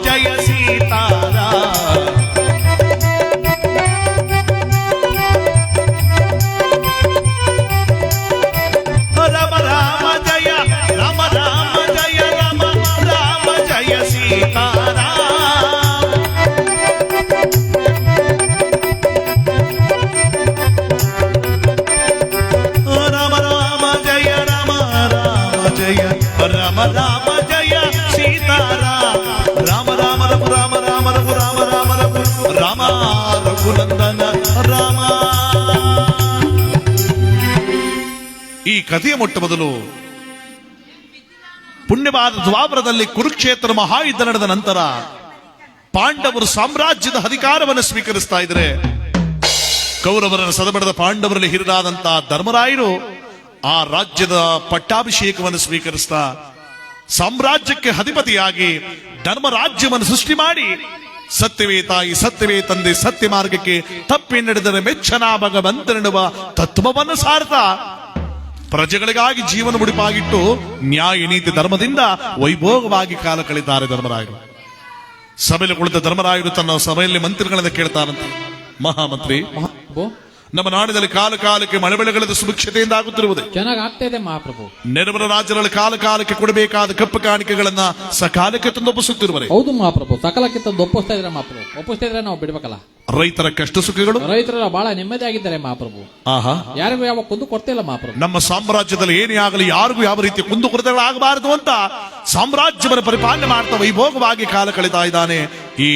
ಜಯ ಸೀತಾರಾಮ ರಾಮ ರಾಮ ಜಯ ರಾಮ ರಾಮ ಜಯ ರಾಮ ರಾಮ ಜಯ ಸೀತಾರಾಮ ರಾಮ ರಾಮ ಜಯ ರಾಮ ರಾಮ ಜಯ ರಾಮ ರಾಮ ಜಯ ಸೀತಾರಾಮ ರಾಮ ರಾಮ ರಘು ರಾಮ ರಾಮ ರಘು ರಾಮ ರಾಮ ರಘು ರಾಮ ರಘುನಂದನ ರಾಮ. ಈ ಕಥೆಯ ಮೊಟ್ಟ ಮೊದಲು ಪುಣ್ಯವಾದ ದ್ವಾಪರದಲ್ಲಿ ಕುರುಕ್ಷೇತ್ರ ಮಹಾಯುದ್ಧ ನಡೆದ ನಂತರ ಪಾಂಡವರು ಸಾಮ್ರಾಜ್ಯದ ಅಧಿಕಾರವನ್ನು ಸ್ವೀಕರಿಸ್ತಾ ಇದ್ರೆ, ಕೌರವರನ್ನು ಸದಬಡದ ಪಾಂಡವರಲ್ಲಿ ಹಿರಿದಾದಂತಹ ಧರ್ಮರಾಯರು ಆ ರಾಜ್ಯದ ಪಟ್ಟಾಭಿಷೇಕವನ್ನು ಸ್ವೀಕರಿಸ್ತಾ ಸಾಮ್ರಾಜ್ಯಕ್ಕೆ ಅಧಿಪತಿಯಾಗಿ ಧರ್ಮರಾಜ್ಯವನ್ನು ಸೃಷ್ಟಿ ಮಾಡಿ, ಸತ್ಯವೇ ತಾಯಿ ಸತ್ಯವೇ ತಂದೆ ಸತ್ಯ ಮಾರ್ಗಕ್ಕೆ ತಪ್ಪಿ ನಡೆದರೆ ಮೆಚ್ಚನ ಭಗವಂತನೆನ್ನುವ ತತ್ವವನ್ನು ಸಾರ್ತಾ ಪ್ರಜೆಗಳಿಗಾಗಿ ಜೀವನ ಮುಡಿಪಾಗಿಟ್ಟು ನ್ಯಾಯ ನೀತಿ ಧರ್ಮದಿಂದ ವೈಭೋಗವಾಗಿ ಕಾಲ ಕಳೆದಿದ್ದಾರೆ ಧರ್ಮರಾಯರು. ಸಭೆಯಲ್ಲಿ ಕುಳಿತ ಧರ್ಮರಾಯರು ತನ್ನ ಸಭೆಯಲ್ಲಿ ಮಂತ್ರಿಗಳನ್ನು ಕೇಳ್ತಾರಂತೆ, ಮಹಾಮಂತ್ರಿ, ನಮ್ಮ ನಾಡಿನಲ್ಲಿ ಕಾಲ ಕಾಲಕ್ಕೆ ಮಳೆ ಬೆಳೆಗಳದ್ದು ಸುಭಿಕ್ಷತೆಯಿಂದ ಆಗುತ್ತಿರುವುದು ಚೆನ್ನಾಗಿ ಆಗ್ತಾ ಇದೆ ಮಹಾಪ್ರಭು. ನೆರವರ ರಾಜ್ಯಗಳಲ್ಲಿ ಕಾಲ ಕಾಲಕ್ಕೆ ಕೊಡಬೇಕಾದ ಕಪ್ಪು ಕಾಣಿಕೆಗಳನ್ನ ಸಕಾಲಕ್ಕೆ ತಂದೊಪ್ಪಿಸುತ್ತಿರುವರೆ. ಹೌದು ಮಹಾಪ್ರಭು, ಸಕಾಲಕ್ಕೆ ತಂದು ಒಪ್ಪಿಸ್ತಾ ಇದ್ರೆ ಮಹಾಪ್ರಭು. ಒಪ್ಪಿಸ್ತಾ ಇದ್ರೆ ನಾವು ಬಿಡ್ಬೇಕಲ್ಲ. ರೈತರ ಕಷ್ಟ ಸುಖಗಳು, ರೈತರ ಬಹಳ ನೆಮ್ಮದಿ ಆಗಿದ್ದಾರೆ ಮಹಾಪ್ರಭು. ಆಹಾ, ಯಾರಿಗೂ ಯಾವ ಕುಂದು ಕೊಡ್ತಿಲ್ಲ ಮಹಾಪ್ರಭು. ನಮ್ಮ ಸಾಮ್ರಾಜ್ಯದಲ್ಲಿ ಏನೇ ಆಗಲಿ ಯಾರಿಗೂ ಯಾವ ರೀತಿ ಕುಂದು ಕೊರತೆಗಳಾಗಬಾರದು ಅಂತ ಸಾಮ್ರಾಜ್ಯವನ್ನು ಪರಿಪಾಲನೆ ಮಾಡ್ತಾ ವೈಭೋಗವಾಗಿ ಕಾಲ ಕಳೀತಾ ಇದ್ದಾನೆ ಈ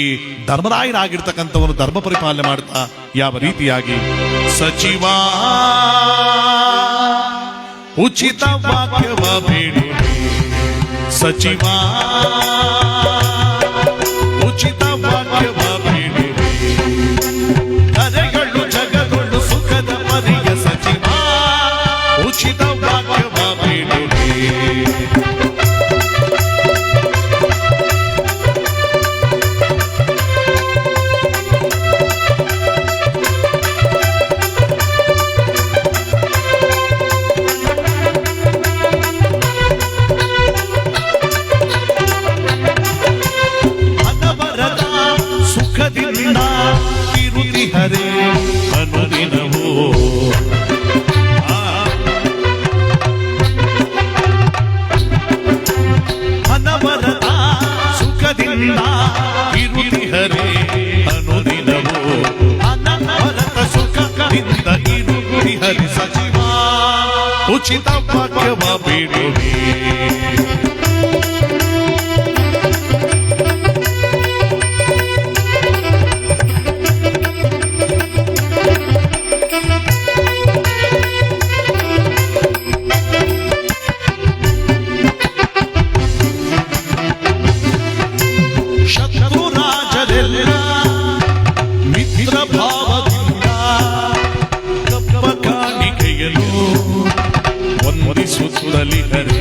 ಧರ್ಮರಾಯನಾಗಿರ್ತಕ್ಕಂಥವನು. ಧರ್ಮ ಪರಿಪಾಲನೆ ಮಾಡ್ತಾ ಯಾವ ರೀತಿಯಾಗಿ ಸಚಿವ ಉಚಿತ ವಾಕ್ಯವ ಬೇಡಿ, ಸಚಿವ ಉಚಿತ ವಾಕ್ಯವ ಬೇಡಿ, ಕರೆಗಳು ಜಗಗಳು ಸುಖದ ಪರಿಯ ಸಚಿವ ಉಚಿತ ವಾಕ್ಯವ ಬೇಡಿ. ಹರೇ ಅನುದಿನವೋ ಅನವರತ ಸುಖದಿಂದ ಇರುತಿ ಹರೇ ಅನುದಿನವೋ, ಅನವರತ ಸುಖದಿಂದ ಇರುತಿ ಹರಿ ಸಚಿವ ಉಚಿತ ವಾಕ್ಯವ ಬೇಡುವೆ. ಮಿತ್ರ ಭಾವದಿಂದ ಕಪ್ಪ ಕಾಣಿಕೆಯಲು ವಂದಿಸುತ್ತಲಿ ಹರೇ.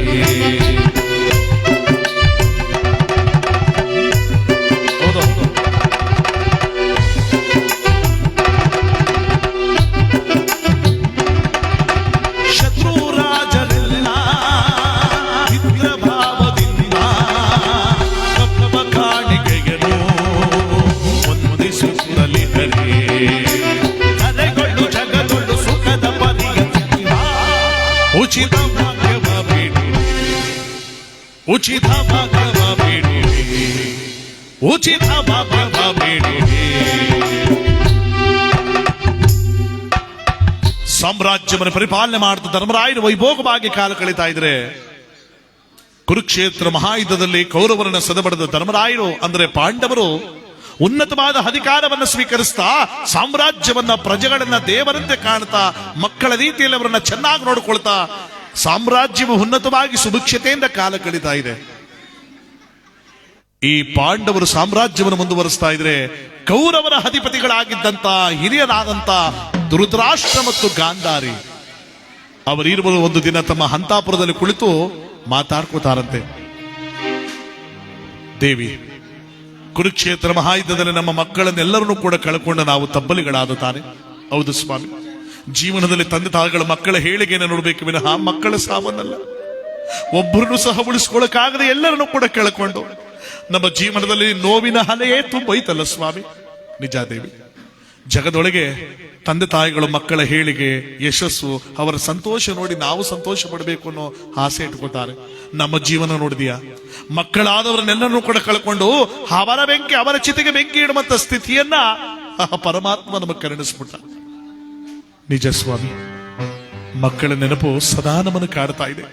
ಶತ್ರು ರಾಜರೆಲ್ಲ ಮಿತ್ರ ಭಾವದಿಂದ ಕಪ್ಪ ಕಾಣಿಕೆಯಲು ವಂದಿಸುತ್ತಲಿ ಹರೇ. ಕರೆಗಳು ಜಗಗಳು ಸುಖದ ಪರಿಯ ಉಚಿತ ಭಾಗ್ಯವ ಬೇಡಿ, ಉಚಿತ ಭಾಗ್ಯವ ಬೇಡಿ, ಉಚಿತ ಭಾಗ್ಯವ ಬೇಡಿ. ಸಾಮ್ರಾಜ್ಯವನ್ನು ಪರಿಪಾಲನೆ ಮಾಡುತ್ತ ಧರ್ಮರಾಯರು ವೈಭೋಗವಾಗಿ ಕಾಲ ಕಳೀತಾ ಇದ್ರೆ, ಕುರುಕ್ಷೇತ್ರ ಮಹಾಯುದ್ಧದಲ್ಲಿ ಕೌರವರನ್ನು ಸದಬಡದ ಧರ್ಮರಾಯರು ಅಂದ್ರೆ ಪಾಂಡವರು ಉನ್ನತವಾದ ಅಧಿಕಾರವನ್ನು ಸ್ವೀಕರಿಸ್ತಾ ಸಾಮ್ರಾಜ್ಯವನ್ನ ಪ್ರಜೆಗಳನ್ನ ದೇವರಂತೆ ಕಾಣ್ತಾ ಮಕ್ಕಳ ರೀತಿಯಲ್ಲಿ ಅವರನ್ನ ಚೆನ್ನಾಗಿ ನೋಡಿಕೊಳ್ತಾ ಸಾಮ್ರಾಜ್ಯವು ಉನ್ನತವಾಗಿ ಸುಭಿಕ್ಷತೆಯಿಂದ ಕಾಲ ಕಳೀತಾ ಇದೆ. ಈ ಪಾಂಡವರು ಸಾಮ್ರಾಜ್ಯವನ್ನು ಮುಂದುವರಿಸ್ತಾ ಇದ್ರೆ, ಕೌರವರ ಅಧಿಪತಿಗಳಾಗಿದ್ದಂತ ಹಿರಿಯರಾದಂತ ಧೃತರಾಷ್ಟ್ರ ಮತ್ತು ಗಾಂಧಾರಿ ಅವರಿರುವರು ಒಂದು ದಿನ ತಮ್ಮ ಹಂತಾಪುರದಲ್ಲಿ ಕುಳಿತು ಮಾತಾಡ್ಕೋತಾರಂತೆ. ದೇವಿ, ಕುರುಕ್ಷೇತ್ರ ಮಹಾಯುದ್ಧದಲ್ಲಿ ನಮ್ಮ ಮಕ್ಕಳನ್ನೆಲ್ಲರನ್ನೂ ಕೂಡ ಕಳ್ಕೊಂಡು ನಾವು ತಬ್ಬಲಿಗಳಾದ ತಾನೆ. ಹೌದು ಸ್ವಾಮಿ, ಜೀವನದಲ್ಲಿ ತಂದೆ ತಾಯಿಗಳ ಮಕ್ಕಳ ಹೇಳಿಕೆಯನ್ನು ನೋಡಬೇಕು ವಿನಃ ಮಕ್ಕಳ ಸಾವನ್ನಲ್ಲ. ಒಬ್ಬರನ್ನು ಸಹ ಉಳಿಸ್ಕೊಳ್ಳಕ್ಕಾಗದೆ ಎಲ್ಲರನ್ನೂ ಕೂಡ ಕಳ್ಕೊಂಡು ನಮ್ಮ ಜೀವನದಲ್ಲಿ ನೋವಿನ ಅಲೆಯೇ ತುಂಬೈತಲ್ಲ ಸ್ವಾಮಿ. ನಿಜ ದೇವಿ, ಜಗದೊಳಗೆ ತಂದೆ ತಾಯಿಗಳು ಮಕ್ಕಳ ಹೇಳಿಗೆ, ಯಶಸ್ಸು, ಅವರ ಸಂತೋಷ ನೋಡಿ ನಾವು ಸಂತೋಷ ಪಡಬೇಕು ಅನ್ನೋ ಆಸೆ ಇಟ್ಕೋತಾರೆ. ನಮ್ಮ ಜೀವನ ನೋಡಿದೀಯಾ? ಮಕ್ಕಳಾದವರನ್ನೆಲ್ಲರೂ ಕೂಡ ಕಳ್ಕೊಂಡು ಅವರ ಬೆಂಕಿ, ಅವರ ಚಿತೆಗೆ ಬೆಂಕಿ ಇಡುವಂತ ಸ್ಥಿತಿಯನ್ನ ಪರಮಾತ್ಮ ನಮಗೆ ಕರುಣಿಸ್ಬಿಟ್ಟ. ನಿಜ ಸ್ವಾಮಿ, ಮಕ್ಕಳ ನೆನಪು ಸದಾ ನಮ್ಮನ್ನು ಕಾಡ್ತಾ ಇದೆ.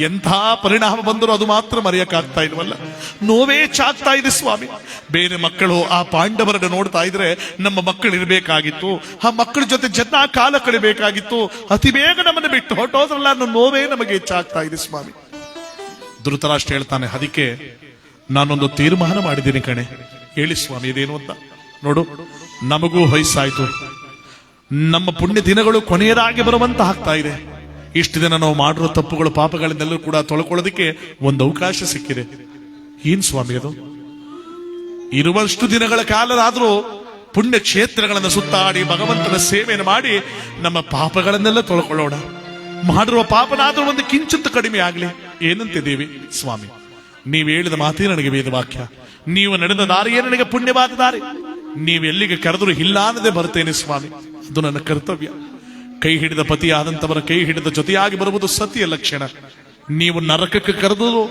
ಎಂಥ ಪರಿಣಾಮ ಬಂದರೂ ಅದು ಮಾತ್ರ ಮರೆಯಕ್ಕಾಗ್ತಾ ಇಲ್ವಲ್ಲ. ನೋವೇ ಚಾಗ್ತಾ ಇದೆ ಸ್ವಾಮಿ. ಬೇರೆ ಮಕ್ಕಳು ಆ ಪಾಂಡವರನ್ನು ನೋಡ್ತಾ ಇದ್ರೆ ನಮ್ಮ ಮಕ್ಕಳು ಇರಬೇಕಾಗಿತ್ತು, ಆ ಮಕ್ಕಳ ಜೊತೆ ಜನ ಕಾಲ ಕಳಿಬೇಕಾಗಿತ್ತು. ಅತಿ ಬೇಗ ನಮ್ಮನ್ನು ಬಿಟ್ಟು ಹೊರಟೋದ್ರಲ್ಲ ಅನ್ನೋ ನೋವೇ ನಮಗೆ ಹೆಚ್ಚಾಗ್ತಾ ಇದೆ ಸ್ವಾಮಿ. ಧೃತರಾಷ್ಟ್ರ ಹೇಳ್ತಾನೆ, ಅದಕ್ಕೆ ನಾನೊಂದು ತೀರ್ಮಾನ ಮಾಡಿದ್ದೀನಿ ಕಣೆ. ಹೇಳಿ ಸ್ವಾಮಿ, ಇದೇನು ಅಂತ. ನೋಡು, ನಮಗೂ ವಯಸ್ಸಾಯ್ತು, ನಮ್ಮ ಪುಣ್ಯ ದಿನಗಳು ಕೊನೆಯದಾಗಿ ಬರುವಂತ ಆಗ್ತಾ ಇದೆ. ಇಷ್ಟು ದಿನ ನಾವು ಮಾಡಿರೋ ತಪ್ಪುಗಳು ಪಾಪಗಳನ್ನೆಲ್ಲರೂ ಕೂಡ ತೊಳ್ಕೊಳ್ಳೋದಕ್ಕೆ ಒಂದು ಅವಕಾಶ ಸಿಕ್ಕಿದೆ. ಏನ್ ಸ್ವಾಮಿ ಅದು? ಇರುವಷ್ಟು ದಿನಗಳ ಕಾಲದಾದ್ರೂ ಪುಣ್ಯ ಕ್ಷೇತ್ರಗಳನ್ನು ಸುತ್ತಾಡಿ ಭಗವಂತನ ಸೇವೆಯನ್ನು ಮಾಡಿ ನಮ್ಮ ಪಾಪಗಳನ್ನೆಲ್ಲ ತೊಳ್ಕೊಳ್ಳೋಣ. ಮಾಡಿರುವ ಪಾಪನಾದ್ರೂ ಒಂದು ಕಿಂಚಿತ್ ಕಡಿಮೆ ಆಗ್ಲಿ ಏನಂತಿದ್ದೀವಿ ಸ್ವಾಮಿ. ನೀವು ಹೇಳಿದ ಮಾತೇ ನನಗೆ ವೇದವಾಕ್ಯ, ನೀವು ನಡೆದ ದಾರಿಯೇ ನನಗೆ ಪುಣ್ಯವಾದ ದಾರಿ. ನೀವು ಎಲ್ಲಿಗೆ ಕರೆದರೂ ಇಲ್ಲ ಅನ್ನದೆ ಬರ್ತೇನೆ ಸ್ವಾಮಿ, ಅದು ನನ್ನ ಕರ್ತವ್ಯ. ಕೈ ಹಿಡಿದ ಪತಿಯಾದಂತವರ ಕೈ ಹಿಡಿದ ಜೊತೆಯಾಗಿ ಬರುವುದು ಸತಿಯ ಲಕ್ಷಣ. ನೀವು ನರಕಕ್ಕೆ ಕರೆದರೂ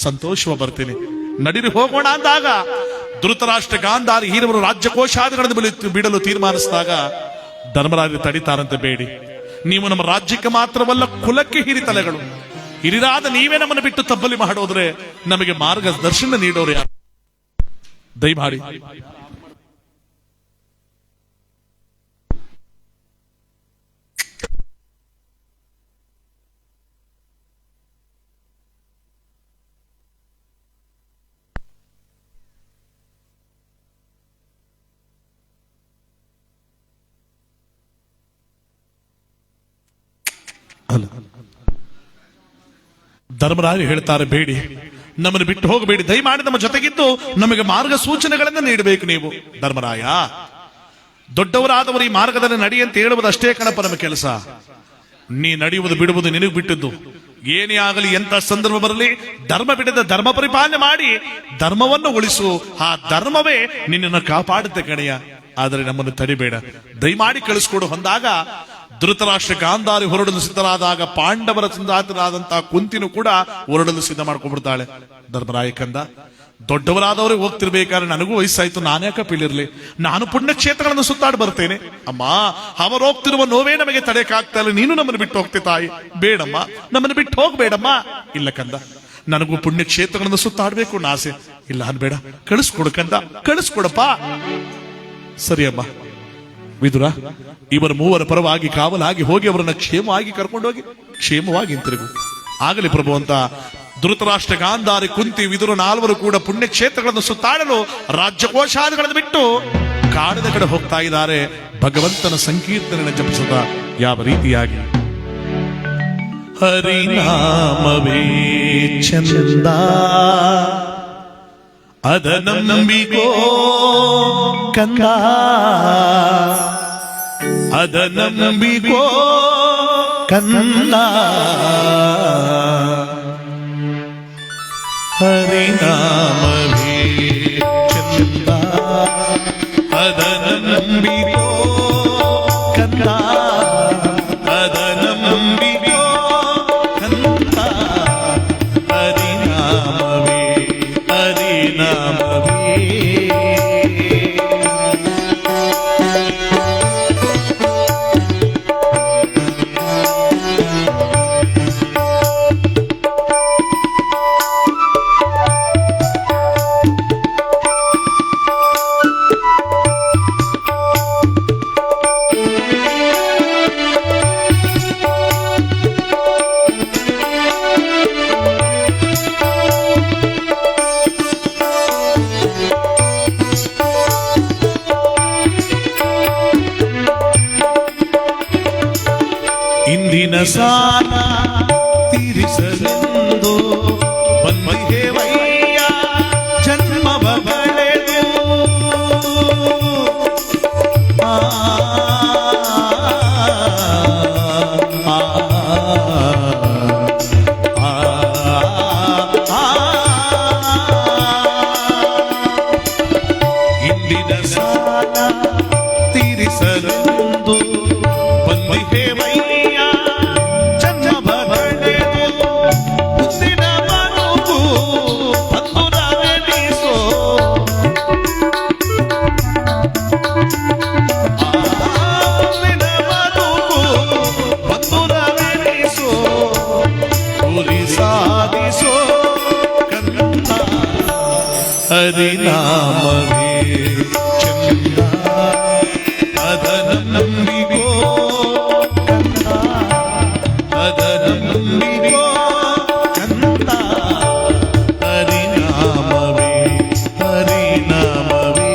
ಸಂತೋಷವ ಬರ್ತೇನೆ, ನಡಿರಿ ಹೋಗೋಣ ಅಂದಾಗ ಧೃತರಾಷ್ಟ್ರ ಗಾಂಧಾರಿ ಹೀರವರು ರಾಜ್ಯಕೋಶಾದಿಗಳನ್ನು ಬಿಡಲು ತೀರ್ಮಾನಿಸಿದಾಗ ಧರ್ಮರಾಜರು ತಡಿತಾರಂತೆ, ಬೇಡಿ, ನೀವು ನಮ್ಮ ರಾಜ್ಯಕ್ಕೆ ಮಾತ್ರವಲ್ಲ ಕುಲಕ್ಕೆ ಹಿರಿತಲೆಗಳು, ಹಿರಿದಾದ ನೀವೇ ನಮ್ಮನ್ನು ಬಿಟ್ಟು ತಬ್ಬಲಿ ಮಾಡೋದ್ರೆ ನಮಗೆ ಮಾರ್ಗದರ್ಶನ ನೀಡೋರು ಯಾರು? ದಯಮಾಡಿ ಅಲ್ಲ, ಧರ್ಮರಾಜರು ಹೇಳ್ತಾರೆ, ಬೇಡಿ, ನಮ್ಮನ್ನು ಬಿಟ್ಟು ಹೋಗಬೇಡಿ, ದಯಮಾಡಿ ನಮ್ಮ ಜೊತೆಗಿದ್ದು ನಮಗೆ ಮಾರ್ಗ ಸೂಚನೆಗಳನ್ನು ನೀಡಬೇಕು ನೀವು. ಧರ್ಮರಾಯ, ದೊಡ್ಡವರಾದವರು ಈ ಮಾರ್ಗದಲ್ಲಿ ನಡಿ ಅಂತ ಹೇಳುವುದು ಅಷ್ಟೇ ಕಣಪ್ಪ ನಮ್ಮ ಕೆಲಸ. ನೀ ನಡೆಯುವುದು ಬಿಡುವುದು ನಿನಗೆ ಬಿಟ್ಟಿದ್ದು. ಏನೇ ಆಗಲಿ, ಎಂತ ಸಂದರ್ಭ ಬರಲಿ, ಧರ್ಮ ಬಿಡದ ಧರ್ಮ ಪರಿಪಾಲನೆ ಮಾಡಿ ಧರ್ಮವನ್ನು ಉಳಿಸು. ಆ ಧರ್ಮವೇ ನಿನ್ನನ್ನು ಕಾಪಾಡುತ್ತೆ ಕಣೆಯ. ಆದರೆ ನಮ್ಮನ್ನು ತಡಿಬೇಡ, ದಯಮಾಡಿ ಕಳಿಸ್ಕೊಡು ಹೊಂದಾಗ ಧೃತರಾಷ್ಟ್ರ ಗಾಂಧಾರಿ ಹೊರಡಲು ಸಿದ್ಧರಾದಾಗ ಪಾಂಡವರ ಸಂಧಾತರಾದಂತಹ ಕುಂತಿನೂ ಕೂಡ ಹೊರಡಲು ಸಿದ್ಧ ಮಾಡ್ಕೊಂಡ್ಬಿಡ್ತಾಳೆ. ಧರ್ಮರಾಯ ಕಂದ, ದೊಡ್ಡವರಾದವರೇ ಹೋಗ್ತಿರ್ಬೇಕಾದ್ರೆ ನನಗೂ ವಯಸ್ಸಾಯ್ತು, ನಾನ್ಯಾಕ ಪೀಳಿರ್ಲಿ, ನಾನು ಪುಣ್ಯಕ್ಷೇತ್ರಗಳನ್ನು ಸುತ್ತಾಡಿ ಬರ್ತೇನೆ. ಅಮ್ಮ, ಅವರು ಹೋಗ್ತಿರುವ ನೋವೇ ನಮಗೆ ತಡೆಯಕ್ಕಾಗ್ತಾ ಇಲ್ಲ, ನೀನು ನಮ್ಮನ್ನು ಬಿಟ್ಟು ಹೋಗ್ತಿ ತಾಯಿ, ಬೇಡಮ್ಮ, ನಮ್ಮನ್ನು ಬಿಟ್ಟು ಹೋಗ್ಬೇಡಮ್ಮ. ಇಲ್ಲ ಕಂದ, ನನಗೂ ಪುಣ್ಯಕ್ಷೇತ್ರಗಳನ್ನು ಸುತ್ತಾಡ್ಬೇಕು ಅನ್ನೋ ಆಸೆ. ಇಲ್ಲ ಅನ್ಬೇಡ, ಕಳಿಸ್ಕೊಡು ಕಂದ, ಕಳಿಸ್ಕೊಡಪ್ಪ. ಸರಿ ಅಮ್ಮ. ವಿದುರ, ಇವರ ಮೂವರ ಪರವಾಗಿ ಕಾವಲಾಗಿ ಹೋಗಿ ಅವರನ್ನ ಕ್ಷೇಮವಾಗಿ ಕರ್ಕೊಂಡೋಗಿ ಕ್ಷೇಮವಾಗಿ ಹಿಂತಿರುಗು. ಆಗಲಿ ಪ್ರಭು ಅಂತ ಧೃತರಾಷ್ಟ್ರ ಗಾಂಧಾರಿ ಕುಂತಿ ವಿದುರ ನಾಲ್ವರು ಕೂಡ ಪುಣ್ಯಕ್ಷೇತ್ರಗಳನ್ನು ಸುತ್ತಾಡಲು ರಾಜ್ಯಕೋಶಾದಿಗಳನ್ನು ಬಿಟ್ಟು ಕಾಡಿನ ಕಡೆ ಹೋಗ್ತಾ ಇದ್ದಾರೆ. ಭಗವಂತನ ಸಂಕೀರ್ತನೆಯನ್ನು ಜಪಿಸುತ್ತಾ ಯಾವ ರೀತಿಯಾಗಿ, ಹರಿನಾಮವೇ ಚಂದ ಅದ ನಂಬಿಕೋ ಕಂದ, ಅದ ನಂಬಿಕೋ ಕಂದ, ಹರಿನಾಮವೇ ಚಂದ ಅದ ನಂಬಿಕೋ ಕಂದ, ಅದ ನಂಬಿಕೋ ಕಂದ, ಹರಿನಾಮವೇ ಹರಿನಾಮವೇ. ಇಂದಿನ ಸಾಲ ತೀರಿಸಲೆಂದು ಬಂದಿಹೇವಯ್ಯ ಜನ್ಮವ ಬಳೆದು, ಹಿಂದಿನ ಸಾಲ ತೀರಿಸಲೆಂದು ಬಂದಿಹೇವಯ್ಯ ಜನ್ಮ ಬಗೆದು ಮುಂದಿನ ಬದುಕು ಹತ್ತುರ ನಡೆಸೋ ಮುಂದಿನ ಬದುಕು ಹತ್ತುರ ನಡೆಸೋ ಗುರಿ ಸಾಧಿಸೋ ಕಂದ ಹರಿನಾಮವೇ ಚಂದ ಅದನಂಬಿಗೋ ಕಂದ ಅದನಂಬಿಗೋ ಕಂದ ಹರಿನಾಮವೇ ಹರಿನಾಮವೇ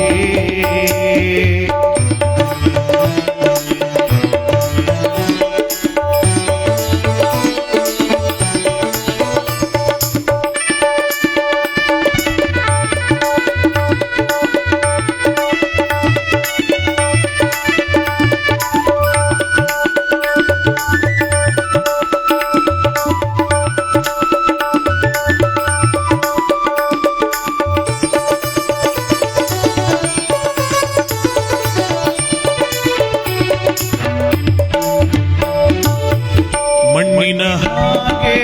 ಮಣ್ಣಿನ ಹಾಗೆ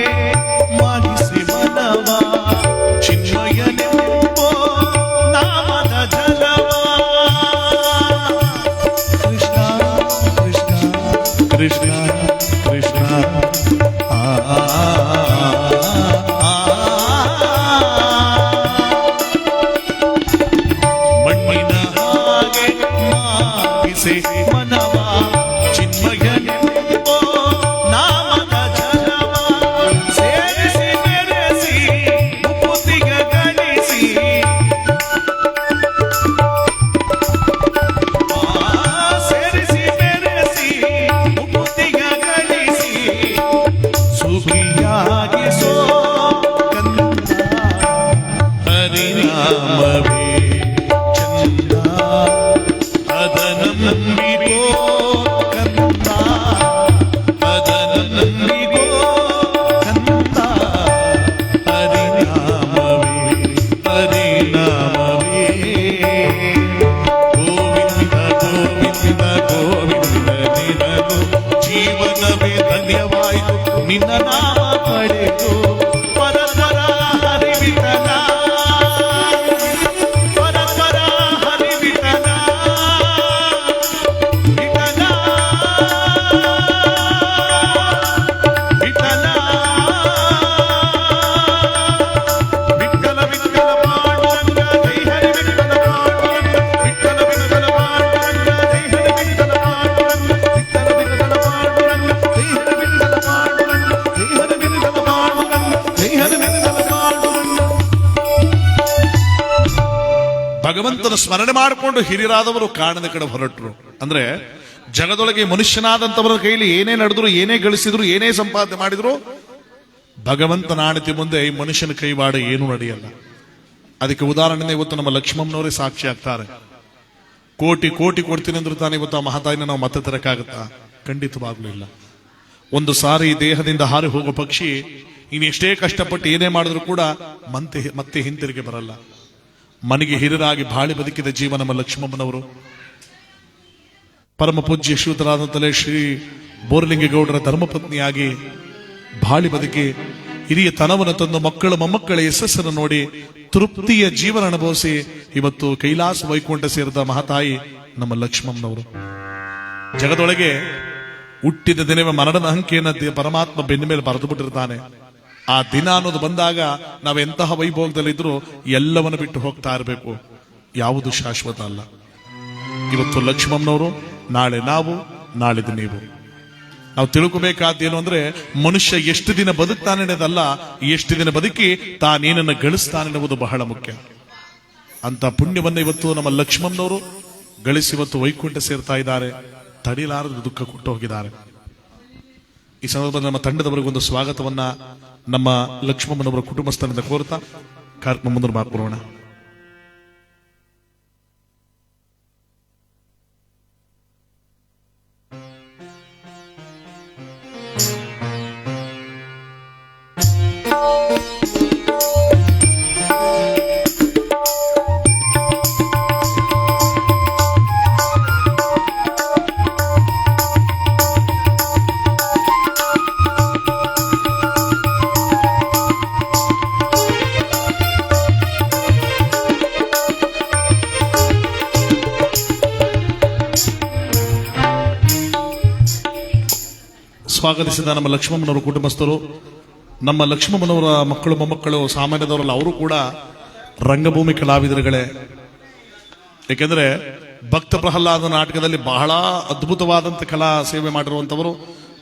ಮಾಡಿಸಿ ಮನವ ಚಿನ್ಮಯನೆಂಬೋ ನಾಮದ ಜಲವ ಕೃಷ್ಣ ಕೃಷ್ಣ ಕೃಷ್ಣ ಕೃಷ್ಣ ಆ ಮಣ್ಣಿನ ಹಾಗೆ ಮಾಡಿಸಿ ಮನವ ಚಿನ್ಮಯನೆಂಬೋ ನಾಮದ ಜಲವ ಸೇರಿಸಿ ಬೆರೆಸಿ ಮುಕುತಿಗ ಗಳಿಸಿ ಸೇರಿಸಿ ಬೆರೆಸಿ ಮುಕುತಿಗ ಗಳಿಸಿ ಸುಖಿಯಾಗಿಸೋ ಕಂದ ಹರಿನಾಮವೇ ಚಂದ ಅದನಂಬಿಗೋ ಕಂದ ಅದನಂಬಿಗೋ ಕಂದ ಹರಿನಾಮವೇ ಹರಿನಾಮವೇ ಗೋವಿಂದ ಗೋವಿಂದ ಗೋವಿಂದ ನಿನಗೂ ಜೀವನವೇ ಧನ್ಯವಾಯಿತು ನಿನ್ನ ನಾಮ ಪಡೆದು ಪರಪರ ಹರಿವಿಠಲ ಪರಪರ ಹರಿವಿಠಲ ವಿಠಲ ವಿಠಲ ವಿಠಲ ವಿಠಲ ಪಾಂಡುರಂಗ ಜೈ ಹರಿ ವಿಠಲ ಪಾಂಡುರಂಗ ವಿಠಲ ವಿಠಲ ಪಾಂಡುರಂಗ ಜೈ ಹರಿ ವಿಠಲ ಪಾಂಡುರಂಗ ವಿಠಲ ವಿಠಲ ಪಾಂಡುರಂಗ ಜೈ ಹರಿ ವಿಠಲ ಪಾಂಡುರಂಗ ಜೈ ಹರಿ ವಿಠಲ ಪಾಂಡುರಂಗ ಜೈ ಹರಿ ವಿಠಲ ಪಾಂಡುರಂಗ. ಭಗವಂತನ ಸ್ಮರಣೆ ಮಾಡಿಕೊಂಡು ಹಿರಿಯರಾದವರು ಕಾಣದ ಕಡೆ ಹೊರಟರು. ಅಂದ್ರೆ ಜಗದೊಳಗೆ ಮನುಷ್ಯನಾದಂತವರ ಕೈಲಿ ಏನೇ ನಡೆದ್ರು, ಏನೇ ಗಳಿಸಿದ್ರು, ಏನೇ ಸಂಪಾದನೆ ಮಾಡಿದ್ರು, ಭಗವಂತನ ಆಣತಿ ಮುಂದೆ ಈ ಮನುಷ್ಯನ ಕೈವಾಡ ಏನೂ ನಡೆಯಲ್ಲ. ಅದಕ್ಕೆ ಉದಾಹರಣೆ ಇವತ್ತು ನಮ್ಮ ಲಕ್ಷ್ಮಮ್ಮನವರೇ ಸಾಕ್ಷಿ ಆಗ್ತಾರೆ. ಕೋಟಿ ಕೋಟಿ ಕೊಡ್ತೀನಿ ಅಂದ್ರೂ ತಾನೇ ಇವತ್ತು ಆ ಮಹತಾಯಿನ ನಾವು ಮತ್ತೆ ತರಕ್ಕಾಗತ್ತಾ? ಖಂಡಿತವಾಗ್ಲೂ ಇಲ್ಲ. ಒಂದು ಸಾರಿ ಈ ದೇಹದಿಂದ ಹಾರಿ ಹೋಗೋ ಪಕ್ಷಿ ಇನ್ನೆಷ್ಟೇ ಕಷ್ಟಪಟ್ಟು ಏನೇ ಮಾಡಿದ್ರು ಕೂಡ ಮತ್ತೆ ಹಿಂತಿರುಗಿ ಬರಲ್ಲ. ಮನೆಗೆ ಹಿರಿಯರಾಗಿ ಬಾಳಿ ಬದುಕಿದ ಜೀವ ನಮ್ಮ ಲಕ್ಷ್ಮಮ್ಮನವರು. ಪರಮ ಪೂಜ್ಯ ಶ್ರೀಯುತರಾದಂತಲೇ ಶ್ರೀ ಬೋರಲಿಂಗೇಗೌಡರ ಧರ್ಮಪತ್ನಿಯಾಗಿ ಬಾಳಿ ಬದುಕಿ ಹಿರಿಯ ತನವನ್ನು ತಂದು ಮಕ್ಕಳ ಮೊಮ್ಮಕ್ಕಳ ಯಶಸ್ಸನ್ನು ನೋಡಿ ತೃಪ್ತಿಯ ಜೀವನ ಅನುಭವಿಸಿ ಇವತ್ತು ಕೈಲಾಸ ವೈಕುಂಠ ಸೇರಿದ ಮಹಾತಾಯಿ ನಮ್ಮ ಲಕ್ಷ್ಮಮ್ಮನವರು. ಜಗದೊಳಗೆ ಹುಟ್ಟಿದ ದಿನವೇ ಮರಣದ ಅಂಕೆಯನ್ನು ಪರಮಾತ್ಮ ಬೆನ್ನ ಮೇಲೆ ಬರೆದು ಬಿಟ್ಟಿರ್ತಾನೆ. ಆ ದಿನ ಅನ್ನೋದು ಬಂದಾಗ ನಾವೆಂತಹ ವೈಭೋಗದಲ್ಲಿದ್ರೂ ಎಲ್ಲವನ್ನು ಬಿಟ್ಟು ಹೋಗ್ತಾ ಇರಬೇಕು. ಯಾವುದು ಶಾಶ್ವತ ಅಲ್ಲ. ಇವತ್ತು ಲಕ್ಷ್ಮಮ್ಮನವರು, ನಾಳೆ ನಾವು, ನಾಳಿದ್ದು ನೀವು. ನಾವು ತಿಳ್ಕೋಬೇಕಾದ್ದೇನು ಅಂದ್ರೆ ಮನುಷ್ಯ ಎಷ್ಟು ದಿನ ಬದುಕ್ತಾನೆ ಅನ್ನೋದಲ್ಲ, ಎಷ್ಟು ದಿನ ಬದುಕಿ ತಾನೇನನ್ನು ಗಳಿಸ್ತಾನೆ ಅನ್ನುವುದು ಬಹಳ ಮುಖ್ಯ. ಅಂತ ಪುಣ್ಯವನ್ನ ಇವತ್ತು ನಮ್ಮ ಲಕ್ಷ್ಮಮ್ಮನವರು ಗಳಿಸಿ ಇವತ್ತು ವೈಕುಂಠ ಸೇರ್ತಾ ಇದ್ದಾರೆ. ತಡಿಲಾರದ ದುಃಖ ಕೊಟ್ಟು ಹೋಗಿದ್ದಾರೆ. ಈ ಸಂದರ್ಭದಲ್ಲಿ ನಮ್ಮ ತಂಡದವರಿಗೊಂದು ಸ್ವಾಗತವನ್ನ ನಮ್ಮ ಲಕ್ಷ್ಮಮ್ಮನವರ ಕುಟುಂಬಸ್ಥರಿಂದ ಕೋರ್ತಾ ಕಾರ್ಯಕ್ರಮ ಮುಂದೆ ಮಾಡ್ಕೊಳ್ಳೋಣ. ಸ್ವಾಗತಿಸಿದ ನಮ್ಮ ಲಕ್ಷ್ಮಮ್ಮನವರ ಕುಟುಂಬಸ್ಥರು, ನಮ್ಮ ಲಕ್ಷ್ಮಮ್ಮನವರ ಮಕ್ಕಳು ಮೊಮ್ಮಕ್ಕಳು ಸಾಮಾನ್ಯದವರಲ್ಲ, ಅವರು ಕೂಡ ರಂಗಭೂಮಿ ಕಲಾವಿದರುಗಳೇ. ಏಕೆಂದ್ರೆ ಭಕ್ತ ಪ್ರಹ್ಲಾದ ನಾಟಕದಲ್ಲಿ ಬಹಳ ಅದ್ಭುತವಾದಂಥ ಕಲಾ ಸೇವೆ ಮಾಡಿರುವಂಥವರು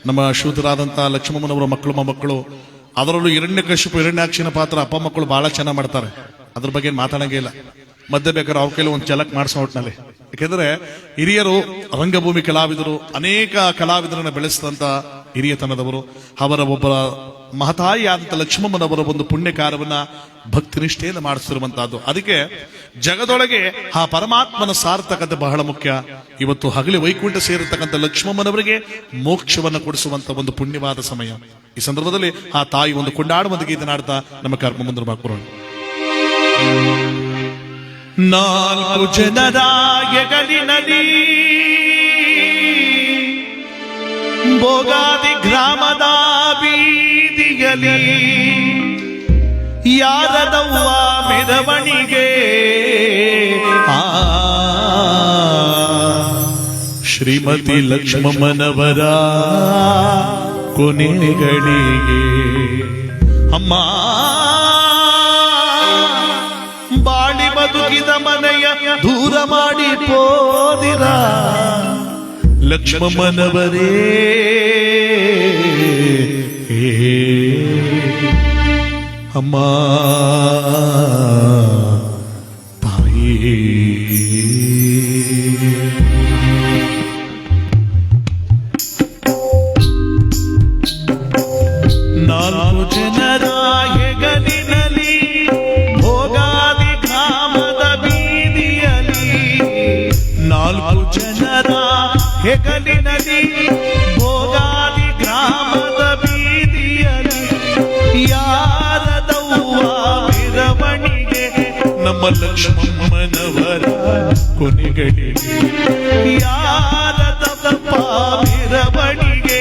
ನಮ್ಮ ಶ್ರೀಯುತರಾದಂಥ ಲಕ್ಷ್ಮಮ್ಮನವರ ಮಕ್ಕಳು ಮೊಮ್ಮಕ್ಕಳು. ಅದರಲ್ಲೂ ಹಿರಣ್ಯಕಶಿಪು ಹಿರಣ್ಯಾಕ್ಷಿನ ಪಾತ್ರ ಅಪ್ಪ ಮಕ್ಕಳು ಬಹಳ ಚೆನ್ನಾಗಿ ಮಾಡ್ತಾರೆ. ಅದ್ರ ಬಗ್ಗೆ ಮಾತಾಡಂಗೇ ಇಲ್ಲ. ಮಧ್ಯೆ ಬೇಕಾದ್ರೆ ಅವ್ರ ಕೈಲಿ ಒಂದು ಝಲಕ್ ಮಾಡಿಸೋ ಒಟ್ಟಿನಲ್ಲಿ. ಯಾಕೆಂದ್ರೆ ಹಿರಿಯರು ರಂಗಭೂಮಿ ಕಲಾವಿದರು, ಅನೇಕ ಕಲಾವಿದರನ್ನ ಬೆಳೆಸಿದಂತ ಹಿರಿಯತನದವರು. ಅವರ ಒಬ್ಬ ಮಹತಾಯಿಯಾದಂಥ ಲಕ್ಷ್ಮಮ್ಮನವರ ಒಂದು ಪುಣ್ಯ ಕಾರ್ಯವನ್ನ ಭಕ್ತಿ ನಿಷ್ಠೆಯಿಂದ ಮಾಡಿಸ್ತಿರುವಂತಹದ್ದು. ಅದಕ್ಕೆ ಜಗದೊಳಗೆ ಆ ಪರಮಾತ್ಮನ ಸಾರ್ಥಕತೆ ಬಹಳ ಮುಖ್ಯ. ಇವತ್ತು ಹಗಲಿ ವೈಕುಂಠ ಸೇರಿರ್ತಕ್ಕಂಥ ಲಕ್ಷ್ಮಮ್ಮನವರಿಗೆ ಮೋಕ್ಷವನ್ನು ಕೊಡಿಸುವಂತ ಒಂದು ಪುಣ್ಯವಾದ ಸಮಯ. ಈ ಸಂದರ್ಭದಲ್ಲಿ ಆ ತಾಯಿ ಒಂದು ಕೊಂಡಾಡುವಂತ ಗೀತೆ ನಾಡ್ತಾ ನಮ್ಮ ಕರ್ಮ ಮುಂದೆ ಬಾಕೋಣ. ನಾಲ್ಕು ಜನರ ಹೆಗಲಿನಲ್ಲಿ ಭೋಗಾದಿ ಗ್ರಾಮದ ಬೀದಿಗಲಿ ಯಾರದವ್ವ ಮೆರವಣಿಗೆ ಶ್ರೀಮತಿ ಲಕ್ಷ್ಮಮ್ಮನವರ ಕೊನೆಗಳಿಗೆ ಅಮ್ಮ ಬಾಳಿ ಬದುಕಿದ ಮನೆಯ ದೂರ ಮಾಡಿ ಪೋದಿರ ಲಕ್ಷ್ಮಮ್ಮನವರೇ ಅಮ್ಮ ತಾಯಿ. ನಾಲ್ಕು ಜನರ ಹೆಗಲಿನಲ್ಲಿ ಭೋಗಾದಿ ಗ್ರಾಮದ ಬೀದಿಯಲ್ಲಿ, ನಾಲ್ಕು ಜನರ ಹೆಗಲಿನಲ್ಲಿ ಭೋಗಾದಿ ಗ್ರಾಮದ ಬೀದಿಯಲ್ಲಿ ಯಾರದವ್ವ ಮೆರವಣಿಗೆ ನಮ್ಮ ಲಕ್ಷ್ಮಮ್ಮನವರ ಕೊನೆಗಳಿಗೆ. ಯಾರದಪ್ಪ ಮೆರವಣಿಗೆ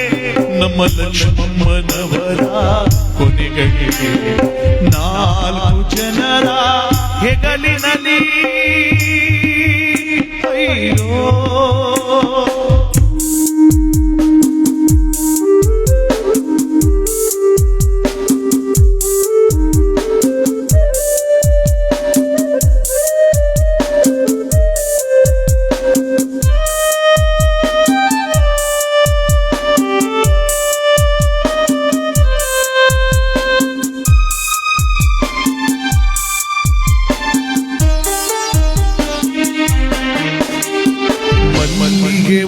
ನಮ್ಮ ಲಕ್ಷ್ಮಮ್ಮನವರ ಕೊನೆಗಳಿಗೆ. ನಾಲ್ಕು ಜನರ ಹೆಗಲಿನಲ್ಲಿ ಅಯ್ಯೋ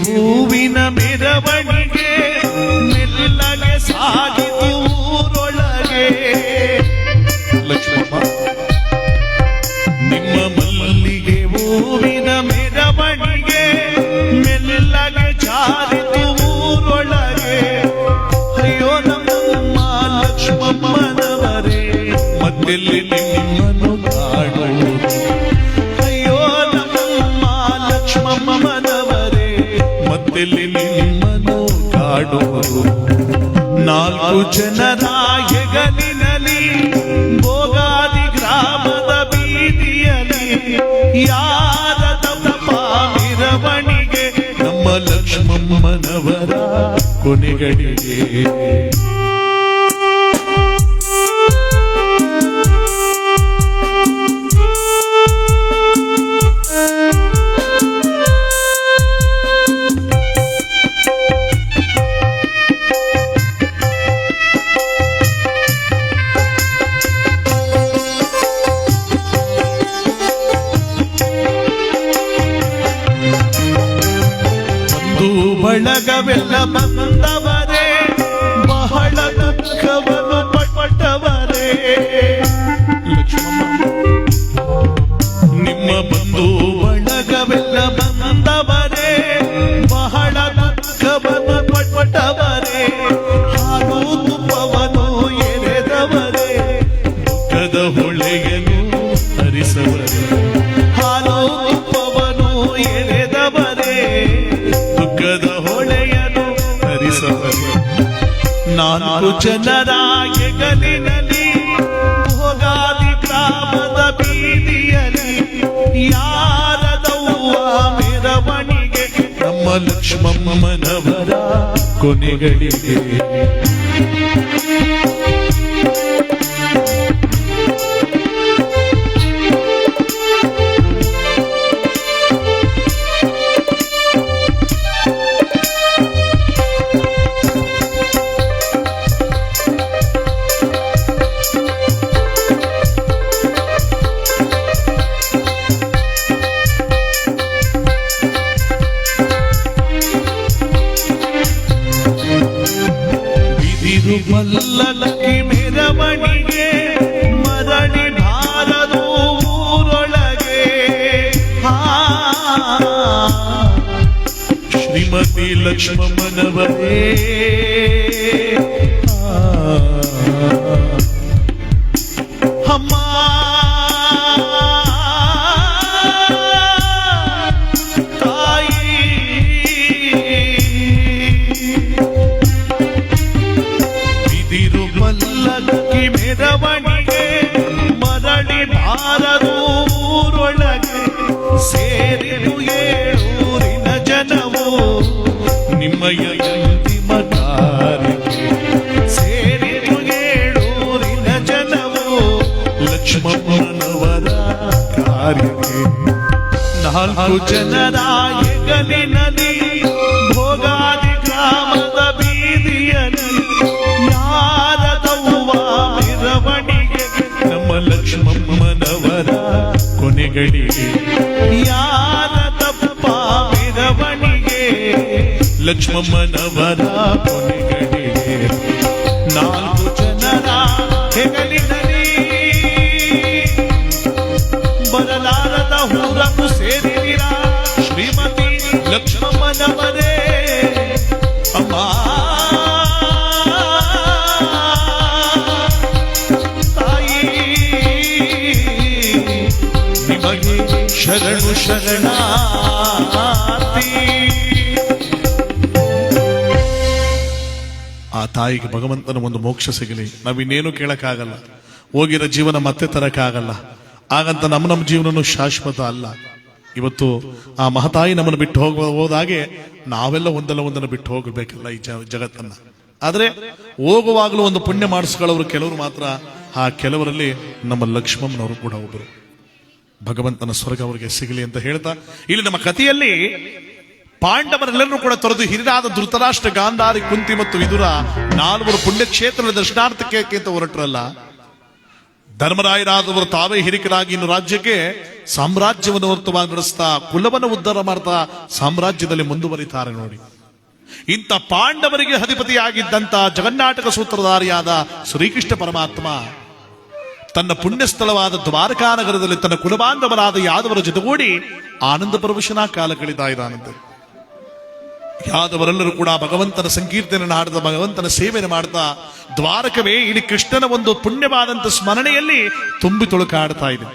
ಹೂವಿನ ಮೆರವಣಿಗೆ ಮೆಲ್ಲಗೆ ಸಾಗಿತು ಊರೊಳಗೆ. ಲಕ್ಷ್ಮಮ್ಮ ನಿಮ್ಮ ಮಲ್ಲಿಗೆ ಹೂವಿನ ಮೆರವಣಿಗೆ ಮೆಲ್ಲಗೆ ಜಾರಿತು ಊರೊಳಗೆ. ಅಯ್ಯೋ ನಮ್ಮ ಲಕ್ಷ್ಮಮ್ಮನವರೇ ಮತ್ತೆಲ್ಲಿ ನಿಮ್ಮನ್ನು ಕಾಣುವುದು. ಅಯ್ಯೋ ನಮ್ಮ ಲಕ್ಷ್ಮಮ್ಮನವರೇ ಮತ್ತೆಲ್ಲಿ ನಿಮ್ಮನ್ನು ಕಾಡುವುದು. ನಾಲ್ಕು ಜನರ ಹೆಗಲಿನಲ್ಲಿ ಭೋಗಾದಿ ಗ್ರಾಮದ ಬೀದಿಯಲ್ಲಿ ಯಾರದಪ್ಪ ಮೆರವಣಿಗೆ ನಮ್ಮ ಲಕ್ಷ್ಮಮ್ಮನವರ ಕೊನೆಗಳಿಗೆ. ಬಳಗವೆಲ್ಲ ಬಂದವರೇ ಬಹಳ ದುಃಖವನ್ನು ಪಟ್ಟವರೇ. ನಿಮ್ಮ ಬಂಧು ಬಳಗವೆಲ್ಲ ಬಂದವರೇ ಬಹಳ ದುಃಖವನ್ನು ಪಟ್ಟವರೇ. ಹಾಲು ತುಪ್ಪವನ್ನು ಎರೆದವರೇ ದುಃಖದ ಹೊಳೆಯನ್ನು ಹರಿಸವರೇ. ಹಾಲು ತುಪ್ಪವನ್ನು ಎರೆದವರೇ ದುಃಖದ ಹೊಳೆಯನ್ನು ಹರಿಸವರೇ. ನಾಲ್ಕು ಜನರ ಹೆಗಲಿನಲ್ಲಿ ಭೋಗಾದಿ ಗ್ರಾಮದ ಬೀದಿಯಲ್ಲಿ ಯಾರದವ್ವ ಮೆರವಣಿಗೆ ನಮ್ಮ ಲಕ್ಷ್ಮಮ್ಮನವರ ಕೊನೆಗಳಿಗೆ. ಬಿದಿರು ಮಲ್ಲಲಕ್ಕಿ ಮೆರವಣಿಗೆ ಮರಳಿ ಬಾರದು ಊರೊಳಗೆ. ಶ್ರೀಮತಿ ಲಕ್ಷ್ಮಮ್ಮನವರೇ ಅಮ್ಮ ತಾಯಿ ಬಿದಿರು ಮಲ್ಲಕ್ಕಿ ಮೆರವಣಿಗೆ ಮರಳಿ ಬಾರದು ಊರೊಳಗೆ. ಸೇರಿರು ಏಳೂರಿನ ಜನವು ನಿಮ್ಮಯ ಅಂತಿಮ ಕಾರ್ಯಕ್ಕೆ. ಸೇರಿರು ಏಳೂರಿನ ಜನವು ಲಕ್ಷ್ಮಮ್ಮನವರ ಕಾರ್ಯಕ್ಕೆ. 4 ಜನರ ಹೆಗಲಿನಲ್ಲಿ ಭೋಗಾದಿ ಗ್ರಾಮದ ಬೀದಿಯಲ್ಲಿ ಯಾರದವ್ವ ಮೆರವಣಿಗೆ ನಮ್ಮ ಲಕ್ಷ್ಮಮ್ಮನವರ ಕೊನೆಗಳಿಗೆ. ಯಾರದಪ್ಪ ಮೆರವಣಿಗೆ ಲಕ್ಷ್ಮಮ್ಮನವರ ಕೊನೆಗಳಿಗೆ. 4 ಜನರ ಹೆಗಲಿನಲ್ಲಿ ಬರಲಾರದ ಊರನ್ನು ಸೇರಿದಿರ ಶ್ರೀಮತಿ ಲಕ್ಷ್ಮಮ್ಮನವರೇ ಅಮ್ಮ ತಾಯಿ ನಿಮಗೆ ಶರಣು ಶರಣಾರ್ಥಿ. ಆ ತಾಯಿಗೆ ಭಗವಂತನ ಒಂದು ಮೋಕ್ಷ ಸಿಗಲಿ. ನಾವಿನ್ನೇನು ಕೇಳಕ್ಕಾಗಲ್ಲ, ಹೋಗಿರೋ ಜೀವನ ಮತ್ತೆ ತರಕ್ಕಾಗಲ್ಲ. ಹಾಗಂತ ನಮ್ಮ ಜೀವನನು ಶಾಶ್ವತ ಅಲ್ಲ. ಇವತ್ತು ಆ ಮಹತಾಯಿ ನಮ್ಮನ್ನು ಬಿಟ್ಟು ಹೋದಾಗೆ ನಾವೆಲ್ಲ ಒಂದಲ್ಲ ಒಂದನ್ನು ಬಿಟ್ಟು ಹೋಗಬೇಕಲ್ಲ ಈ ಜಗತ್ತನ್ನ. ಆದ್ರೆ ಹೋಗುವಾಗಲೂ ಒಂದು ಪುಣ್ಯ ಮಾಡಿಸ್ಕೊಳ್ಳೋರು ಕೆಲವರು ಮಾತ್ರ. ಆ ಕೆಲವರಲ್ಲಿ ನಮ್ಮ ಲಕ್ಷ್ಮಮ್ಮನವರು ಕೂಡ ಒಬ್ಬರು. ಭಗವಂತನ ಸ್ವರ್ಗ ಅವರಿಗೆ ಸಿಗಲಿ ಅಂತ ಹೇಳ್ತಾ, ಇಲ್ಲಿ ನಮ್ಮ ಕಥೆಯಲ್ಲಿ ಪಾಂಡವರೆಲ್ಲರೂ ಕೂಡ ತೊರೆದು ಹಿರಿಯಾದ ಧೃತರಾಷ್ಟ್ರ, ಗಾಂಧಾರಿ, ಕುಂತಿ ಮತ್ತು ವಿದುರ 4 ಪುಣ್ಯಕ್ಷೇತ್ರದ ದರ್ಶನಾರ್ಥಕ್ಕೆ ಅಂತ ಹೊರಟ್ರಲ್ಲ. ಧರ್ಮರಾಯರಾದವರು ತಾವೇ ಹಿರಿಕರಾಗಿ ಇನ್ನು ರಾಜ್ಯಕ್ಕೆ ಸಾಮ್ರಾಜ್ಯವನ್ನು ಹೊರತುವಾಗಿ ನಡೆಸ್ತಾ ಕುಲವನ್ನು ಉದ್ಧಾರ ಮಾಡ್ತಾ ಸಾಮ್ರಾಜ್ಯದಲ್ಲಿ ಮುಂದುವರಿತಾರೆ ನೋಡಿ. ಇಂಥ ಪಾಂಡವರಿಗೆ ಅಧಿಪತಿಯಾಗಿದ್ದಂತ ಜಗನ್ನಾಟಕ ಸೂತ್ರಧಾರಿಯಾದ ಶ್ರೀಕೃಷ್ಣ ಪರಮಾತ್ಮ ತನ್ನ ಪುಣ್ಯ ಸ್ಥಳವಾದ ದ್ವಾರಕಾ ನಗರದಲ್ಲಿ ತನ್ನ ಕುಲಬಾಂಧವರಾದ ಯಾದವರ ಜೊತೆಗೂಡಿ ಆನಂದ ಪರವಶನ ಕಾಲ ಕಳೀತಾ ಇದ್ದಾನಂತೆ. ಯಾದವರೆಲ್ಲರೂ ಕೂಡ ಭಗವಂತನ ಸಂಕೀರ್ತನೆ ಹಾಡ್ತಾ ಭಗವಂತನ ಸೇವೆಯನ್ನು ಮಾಡ್ತಾ ದ್ವಾರಕವೇ ಇಡೀ ಕೃಷ್ಣನ ಒಂದು ಪುಣ್ಯವಾದಂತ ಸ್ಮರಣೆಯಲ್ಲಿ ತುಂಬಿ ತುಳುಕಾಡ್ತಾ ಇದೆ.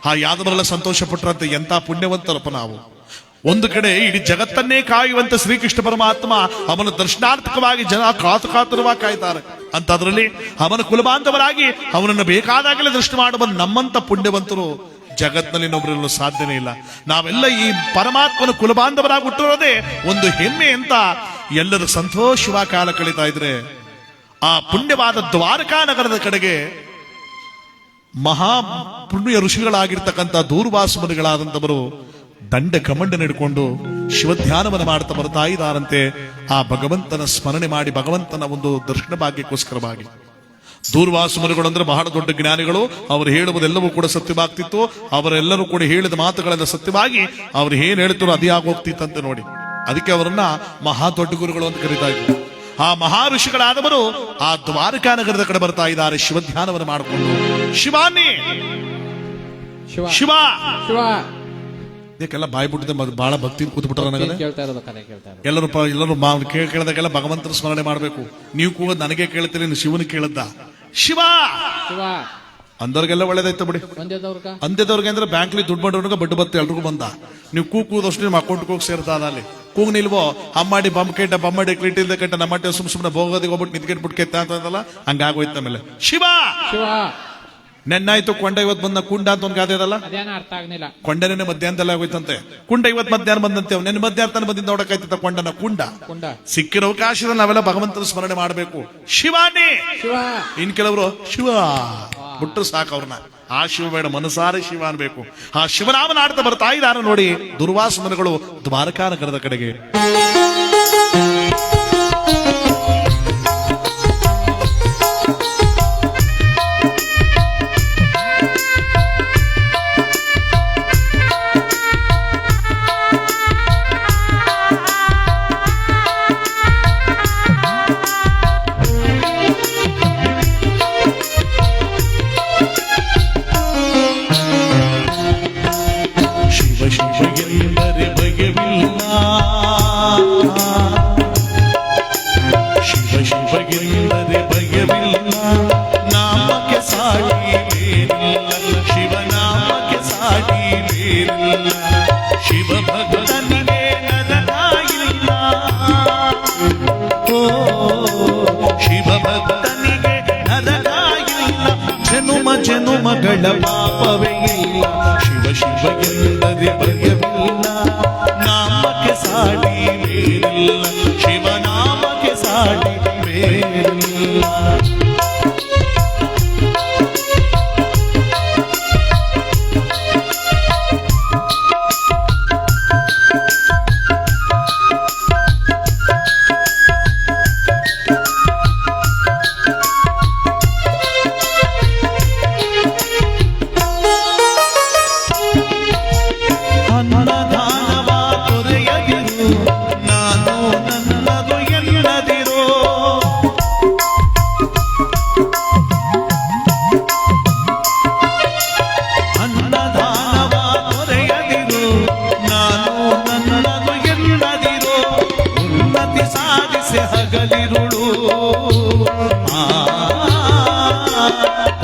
ಆ ಯಾದವರೆಲ್ಲ ಸಂತೋಷ ಪಟ್ಟರಂತೆ, ಎಂತ ಪುಣ್ಯವಂತರಪ್ಪ ನಾವು. ಒಂದು ಕಡೆ ಇಡೀ ಜಗತ್ತನ್ನೇ ಕಾಯುವಂತ ಶ್ರೀಕೃಷ್ಣ ಪರಮಾತ್ಮ ಅವನ ದರ್ಶನಾರ್ಥಕವಾಗಿ ಜನ ಕಾತುರವಾಗಿ ಕಾಯ್ತಾರೆ ಅಂತ. ಅದರಲ್ಲಿ ಅವನ ಕುಲಬಾಂಧವರಾಗಿ ಅವನನ್ನು ಬೇಕಾದಾಗಲೇ ದರ್ಶನ ಮಾಡುವ ನಮ್ಮಂತ ಪುಣ್ಯವಂತರು ಜಗತ್ನಲ್ಲಿ ಇನ್ನೊಬ್ಬರಲ್ಲೂ ಸಾಧ್ಯನೇ ಇಲ್ಲ. ನಾವೆಲ್ಲ ಈ ಪರಮಾತ್ಮನ ಕುಲಬಾಂಧವರಾಗಿ ಹುಟ್ಟಿರೋದೇ ಒಂದು ಹೆಮ್ಮೆ ಅಂತ ಎಲ್ಲರೂ ಸಂತೋಷವಾಗಿ ಕಾಲ ಕಳೀತಾ ಇದ್ರೆ, ಆ ಪುಣ್ಯವಾದ ದ್ವಾರಕಾ ನಗರದ ಕಡೆಗೆ ಮಹಾ ಪುಣ್ಯ ಋಷಿಗಳಾಗಿರ್ತಕ್ಕಂಥ ದೂರ್ವಾಸ ಮುನಿಗಳಾದಂಥವರು ದಂಡ ಕಮಂಡ ಹಿಡ್ಕೊಂಡು ಶಿವಧ್ಯಾನವನ್ನು ಮಾಡ್ತಾ ಬರ್ತಾ ಇದ್ದಾರಂತೆ. ಆ ಭಗವಂತನ ಸ್ಮರಣೆ ಮಾಡಿ ಭಗವಂತನ ಒಂದು ದರ್ಶನ ಭಾಗ್ಯಕ್ಕೋಸ್ಕರವಾಗಿ. ದೂರ್ವಾಸ ಮುನಿಗಳು ಅಂದ್ರೆ ಬಹಳ ದೊಡ್ಡ ಜ್ಞಾನಿಗಳು. ಅವರು ಹೇಳುವುದೆಲ್ಲವೂ ಕೂಡ ಸತ್ಯವಾಗ್ತಿತ್ತು. ಅವರೆಲ್ಲರೂ ಕೂಡ ಹೇಳಿದ ಮಾತುಗಳೆಲ್ಲ ಸತ್ಯವಾಗಿ ಅವ್ರು ಏನ್ ಹೇಳ್ತಾರೋ ಅದೇ ಆಗೋಗ್ತಿತ್ತಂತೆ ನೋಡಿ. ಅದಕ್ಕೆ ಅವರನ್ನ ಮಹಾ ದೊಡ್ಡ ಗುರುಗಳು ಅಂತ ಕರೀತಾ ಇದ್ರು. ಆ ಮಹಾ ಋಷಿಗಳಾದವರು ಆ ದ್ವಾರಕಾ ನಗರದ ಕಡೆ ಬರ್ತಾ ಇದ್ದಾರೆ ಶಿವಧ್ಯಾನವನ್ನು ಮಾಡಿಕೊಂಡು. ಶಿವಾನಿ ಶಿವ ಶಿವ ಶಿವ ಇದಕ್ಕೆಲ್ಲ ಬಾಯಿ ಬಿಟ್ಟಿದೆ, ಬಹಳ ಭಕ್ತಿ ಕೂತ್ಬಿಟ್ಟಾರ ನನಗೆ. ಕೇಳ್ತಾ ಇರೋದು ಕರೆ ಕೇಳ್ತಾ ಇರೋದು. ಎಲ್ಲರೂ ಕೇಳಿದಾಗೆಲ್ಲ ಭಗವಂತನ ಸ್ಮರಣೆ ಮಾಡಬೇಕು. ನೀವು ಕೂಡ ನನಗೆ ಕೇಳ್ತೀರಿ, ಶಿವನ ಕೇಳದ್ದ ಶಿವ ಶಿವ ಅಂದವ್ರಿಗೆಲ್ಲ ಒಳ್ಳೇದಾಯ್ತು ಬಿಡಿ. ಅಂತ್ಯದವ್ರಿಗೆ ಅಂದ್ರೆ ಬ್ಯಾಂಕ್ಲಿ ದುಡ್ಡು ಮಾಡೋರ್ಗ ಬಡ್ಡು ಬತ್ತೆ ಎಲ್ರಿಗೂ ಬಂದ. ನೀವು ಕೂದಷ್ಟು ನಿಮ್ಮ ಅಕೌಂಟ್ಗೆ ಹೋಗಿ ಸೇರ್ತಾ ಅಲ್ಲಿ ಕೂಗ್ ನಿಲ್ವೋ ಅಮ್ಮಾಡಿ ಬಮ್ಮಡಿ ಕ್ಲೀಟ್ ಇಲ್ದ ಕೆಟ್ಟ ನಮ್ಮಟ್ಟೆ ಸುಮ್ಮನೆ ಹೋಗೋದಿಗೆ ಹೋಗ್ಬಿಟ್ಟು ನಿಂತ್ಕೆಟ್ಬಿಟ್ಟು ಕೆತ್ತ ಅಂತಲ್ಲ ಹಂಗಾಗೋಯ್ತು. ಆಮೇಲೆ ಶಿವ ಶಿವ ನೆನ್ನಾಯ್ತು ಕೊಂಡ ಇವತ್ತು ಬಂದ ಕುಂಡ ಅಂತ ಒಂದು ಗಾದೆ ಅದಲ್ಲ, ಅದೇನ ಅರ್ಥ ಆಗ್ಲಿಲ್ಲ. ಕೊಂಡನೇ ಮಧ್ಯಾಹ್ನದಲ್ಲಿ ಆಗೋಯ್ತಂತೆ. ಕುಂಡ ಇವತ್ತು ಮಧ್ಯಾಹ್ನ ಬಂದಂತೆ, ನೆನ್ನೆ ಮಧ್ಯಾಹ್ನ ಬಂದಿಂದ ನೋಡಕ್ಕಾಯ್ತದ ಕೊಂಡನ ಕುಂಡ. ಕುಂಡ ಸಿಕ್ಕಿರೋ ಅವಕಾಶದಲ್ಲಿ ನಾವೆಲ್ಲ ಭಗವಂತನ ಸ್ಮರಣೆ ಮಾಡಬೇಕು. ಶಿವಾನೇ ಶಿವ. ಇನ್ ಕೆಲವರು ಶಿವ ಬಿಟ್ಟರು ಸಾಕು ಅವ್ರನ್ನ. ಆ ಶಿವ ಬೇಡ, ಮನಸಾರೆ ಶಿವ ಅನ್ಬೇಕು. ಆ ಶಿವನಾಮನ ಆಡ್ತಾ ಬರ್ತಾ ಇದ್ದಾರ ನೋಡಿ ದುರ್ವಾಸನಗಳು ದ್ವಾರಕಾ ನಗರದ ಕಡೆಗೆ. ಜನುಮಗಳ ಪಾಪವೇ ಇಲ್ಲ. ಶಿವ ಶಿವ ಎಂದರೆ ಭಯವಿಲ್ಲ, ನಾಮಕ್ಕೆ ಸಾಟಿ ಬೇರಿಲ್ಲ. ಶಿವನಾಮಕ್ಕೆ ಸಾಟಿ ಬೇರಿಲ್ಲ.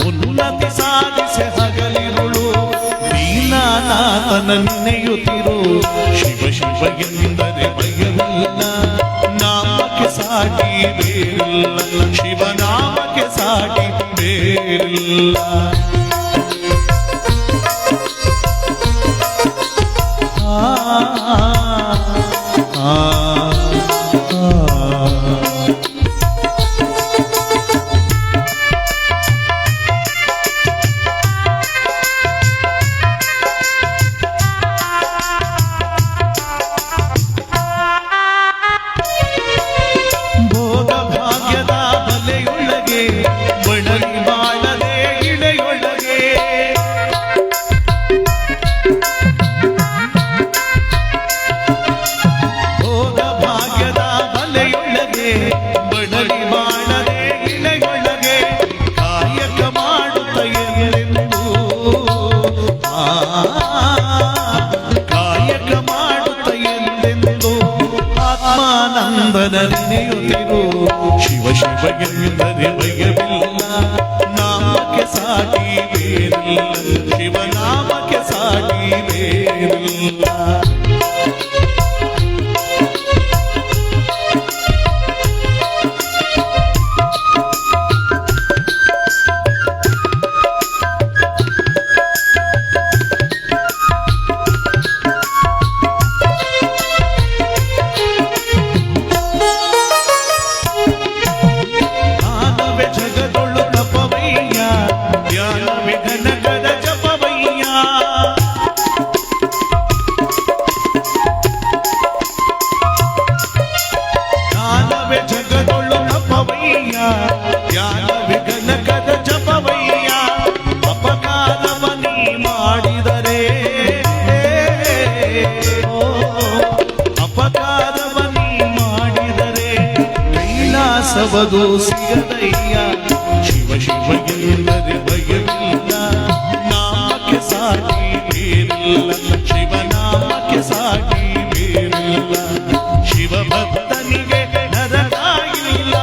ಉನ್ನತಿ ಸಾಧಿಸೆ ಹಗಲಿರುಳು ದೀನಾನಾಥನನ್ನೆಯುತ್ತಿರು. ಶಿವ ಶಿವ ಎಂದರೆ ಭಯವಿಲ್ಲ, ನಾಮಕ್ಕೆ ಸಾಟಿ ಬೇರಿಲ್ಲ. ಶಿವನಾಮಕ್ಕೆ ಸಾಟಿ ಬೇರಿಲ್ಲ. ಆತ್ಮಾನಂದನೆಯುತ್ತಿರು. ಶಿವ ಶಿವ ಎಂದರೆ ಭಯವಿಲ್ಲ, ನಾಮಕ್ಕೆ ಸಾಟಿ ಬೇರಿಲ್ಲ. ಶಿವನಾಮಕ್ಕೆ ಸಾಟಿ ಬೇರಿಲ್ಲ. ಕೈಲಾಸವದು ಸಿಗದಯ್ಯ. ಶಿವ ಶಿವ ಎಂದರೆ ಭಯವಿಲ್ಲ, ನಾಮಕ್ಕೆ ಸಾಟಿ ಬೇರಿಲ್ಲ. ಶಿವನಾಮಕ್ಕೆ ಸಾಟಿ ಬೇರಿಲ್ಲ. ಶಿವ ಭಕ್ತನಿಗೆ ನರಕ ಇಲ್ಲ.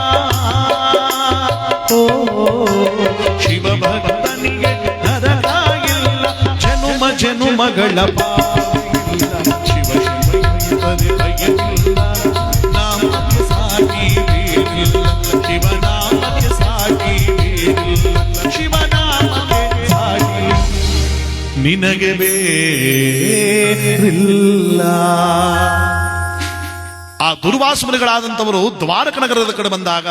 ಶಿವ ಭಕ್ತನಿಗೆ ನರಕ ಇಲ್ಲ. ಜನುಮ ಜನುಮಗಳ ಪಾಪಿಲ್ಲ. ಶಿವ ಶಿವ ಎಂದರೆ ಭಯವಿಲ್ಲ, ನಾಮಕ್ಕೆ ಸಾಟಿ ಬೇರಿಲ್ಲ. ಶಿವನಾಮಕ್ಕೆ ಸಾಟಿ ಬೇರಿಲ್ಲ. ಶಿವನಾಮಕ್ಕೆ ನಿನಗೆ ಬೇರಿಲ್ಲ. ಆ ದುರ್ವಾಸಮನಿಗಳಾದಂಥವರು ದ್ವಾರಕ ನಗರದ ಕಡೆ ಬಂದಾಗ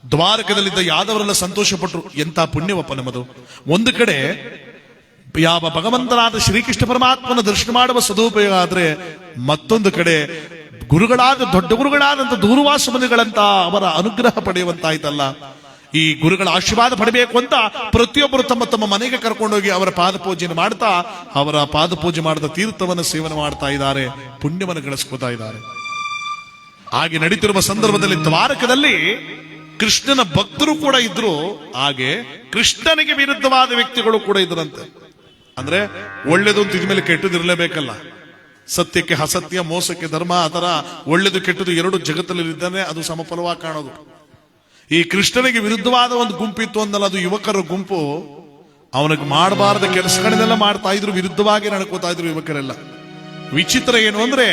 ದ್ವಾರಕದಲ್ಲಿದ್ದ ಯಾದವರೆಲ್ಲ ಸಂತೋಷಪಟ್ಟರು. ಎಂಥ ಪುಣ್ಯವಪ್ಪ ನಮ್ಮದು. ಒಂದು ಕಡೆ ಯಾವ ಭಗವಂತನಾದ ಶ್ರೀಕೃಷ್ಣ ಪರಮಾತ್ಮನ ದರ್ಶನ ಮಾಡುವ ಸದುಪಯೋಗ ಆದ್ರೆ, ಮತ್ತೊಂದು ಕಡೆ ಗುರುಗಳಾದ ದೊಡ್ಡ ಗುರುಗಳಾದಂಥ ದೂರ್ವಾಸಮನಿಗಳಂತ ಅವರ ಅನುಗ್ರಹ ಪಡೆಯುವಂತಾಯ್ತಲ್ಲ. ಈ ಗುರುಗಳ ಆಶೀರ್ವಾದ ಪಡೆಯಬೇಕು ಅಂತ ಪ್ರತಿಯೊಬ್ಬರು ತಮ್ಮ ತಮ್ಮ ಮನೆಗೆ ಕರ್ಕೊಂಡೋಗಿ ಅವರ ಪಾದ ಪೂಜೆಯನ್ನು ಮಾಡ್ತಾ, ಅವರ ಪಾದ ಪೂಜೆ ಮಾಡಿದ ತೀರ್ಥವನ್ನು ಸೇವನೆ ಮಾಡ್ತಾ ಇದ್ದಾರೆ, ಪುಣ್ಯವನ್ನು ಗಳಿಸ್ಕೋತಾ ಇದ್ದಾರೆ. ಹಾಗೆ ನಡೀತಿರುವ ಸಂದರ್ಭದಲ್ಲಿ ದ್ವಾರಕದಲ್ಲಿ ಕೃಷ್ಣನ ಭಕ್ತರು ಕೂಡ ಇದ್ರು, ಹಾಗೆ ಕೃಷ್ಣನಿಗೆ ವಿರುದ್ಧವಾದ ವ್ಯಕ್ತಿಗಳು ಕೂಡ ಇದ್ರಂತೆ. ಅಂದ್ರೆ ಒಳ್ಳೇದು ಅಂತ ಇದ್ಮೇಲೆ ಕೆಟ್ಟದಿರಲೇಬೇಕಲ್ಲ. ಸತ್ಯಕ್ಕೆ ಅಸತ್ಯ, ಮೋಸಕ್ಕೆ ಧರ್ಮ, ಆ ತರ ಒಳ್ಳೇದು ಕೆಟ್ಟದು ಎರಡು ಜಗತ್ತಲ್ಲಿ ಇದ್ದಾನೆ, ಅದು ಸಮಫಲವಾಗಿ ಕಾಣೋದು. ಈ ಕೃಷ್ಣನಿಗೆ ವಿರುದ್ಧವಾದ ಒಂದು ಗುಂಪಿತ್ತು ಅಂದಲ್ಲ, ಅದು ಯುವಕರ ಗುಂಪು. ಅವನಿಗೆ ಮಾಡಬಾರದ ಕೆಲಸಗಳನ್ನೆಲ್ಲ ಮಾಡ್ತಾ ಇದ್ರು, ವಿರುದ್ಧವಾಗಿ ನಡ್ಕೋತಾ ಇದ್ರು ಯುವಕರೆಲ್ಲ. ವಿಚಿತ್ರ ಏನು ಅಂದ್ರೆ,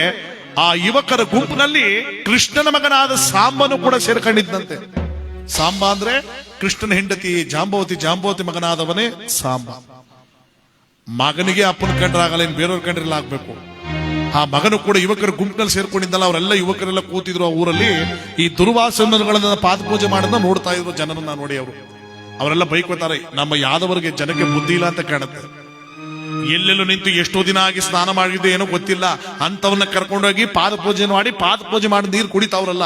ಆ ಯುವಕರ ಗುಂಪಿನಲ್ಲಿ ಕೃಷ್ಣನ ಮಗನಾದ ಸಾಂಬನು ಕೂಡ ಸೇರ್ಕೊಂಡಿದ್ದಂತೆ. ಸಾಂಬ ಅಂದ್ರೆ ಕೃಷ್ಣನ ಹೆಂಡತಿ ಜಾಂಬವತಿ, ಜಾಂಬವತಿ ಮಗನಾದವನೇ ಸಾಂಬ. ಮಗನಿಗೆ ಅಪ್ಪನ ಕಂಡ್ರಾಗಲ್ಲ, ಇನ್ ಬೇರೆಯವ್ರ ಕಂಡ್ರೆಲ್ಲ ಆಗ್ಬೇಕು. ಆ ಮಗನು ಕೂಡ ಯುವಕರ ಗುಂಪಿನಲ್ಲಿ ಸೇರ್ಕೊಂಡಿದ್ದಲ್ಲ, ಅವರೆಲ್ಲ ಯುವಕರೆಲ್ಲ ಕೂತಿದ್ರು ಆ ಊರಲ್ಲಿ. ಈ ದುರ್ವಾಸನಗಳನ್ನ ಪಾದ ಪೂಜೆ ಮಾಡೋದನ್ನ ನೋಡ್ತಾ ಇದ್ರು ಜನರನ್ನ ನೋಡಿ. ಅವರೆಲ್ಲ ಬೈಕೋತಾರೆ, ನಮ್ಮ ಯಾದವರಿಗೆ ಜನಕ್ಕೆ ಬುದ್ಧಿ ಇಲ್ಲ ಅಂತ ಕಾಣುತ್ತೆ. ಎಲ್ಲೆಲ್ಲೂ ನಿಂತು ಎಷ್ಟೋ ದಿನ ಆಗಿ ಸ್ನಾನ ಮಾಡಿದೆ ಏನೋ ಗೊತ್ತಿಲ್ಲ, ಅಂತವನ್ನ ಕರ್ಕೊಂಡೋಗಿ ಪಾದ ಪೂಜೆ ಮಾಡಿ, ಪಾದ ಪೂಜೆ ಮಾಡಿ ನೀರು ಕುಡಿತಾವ್ರಲ್ಲ.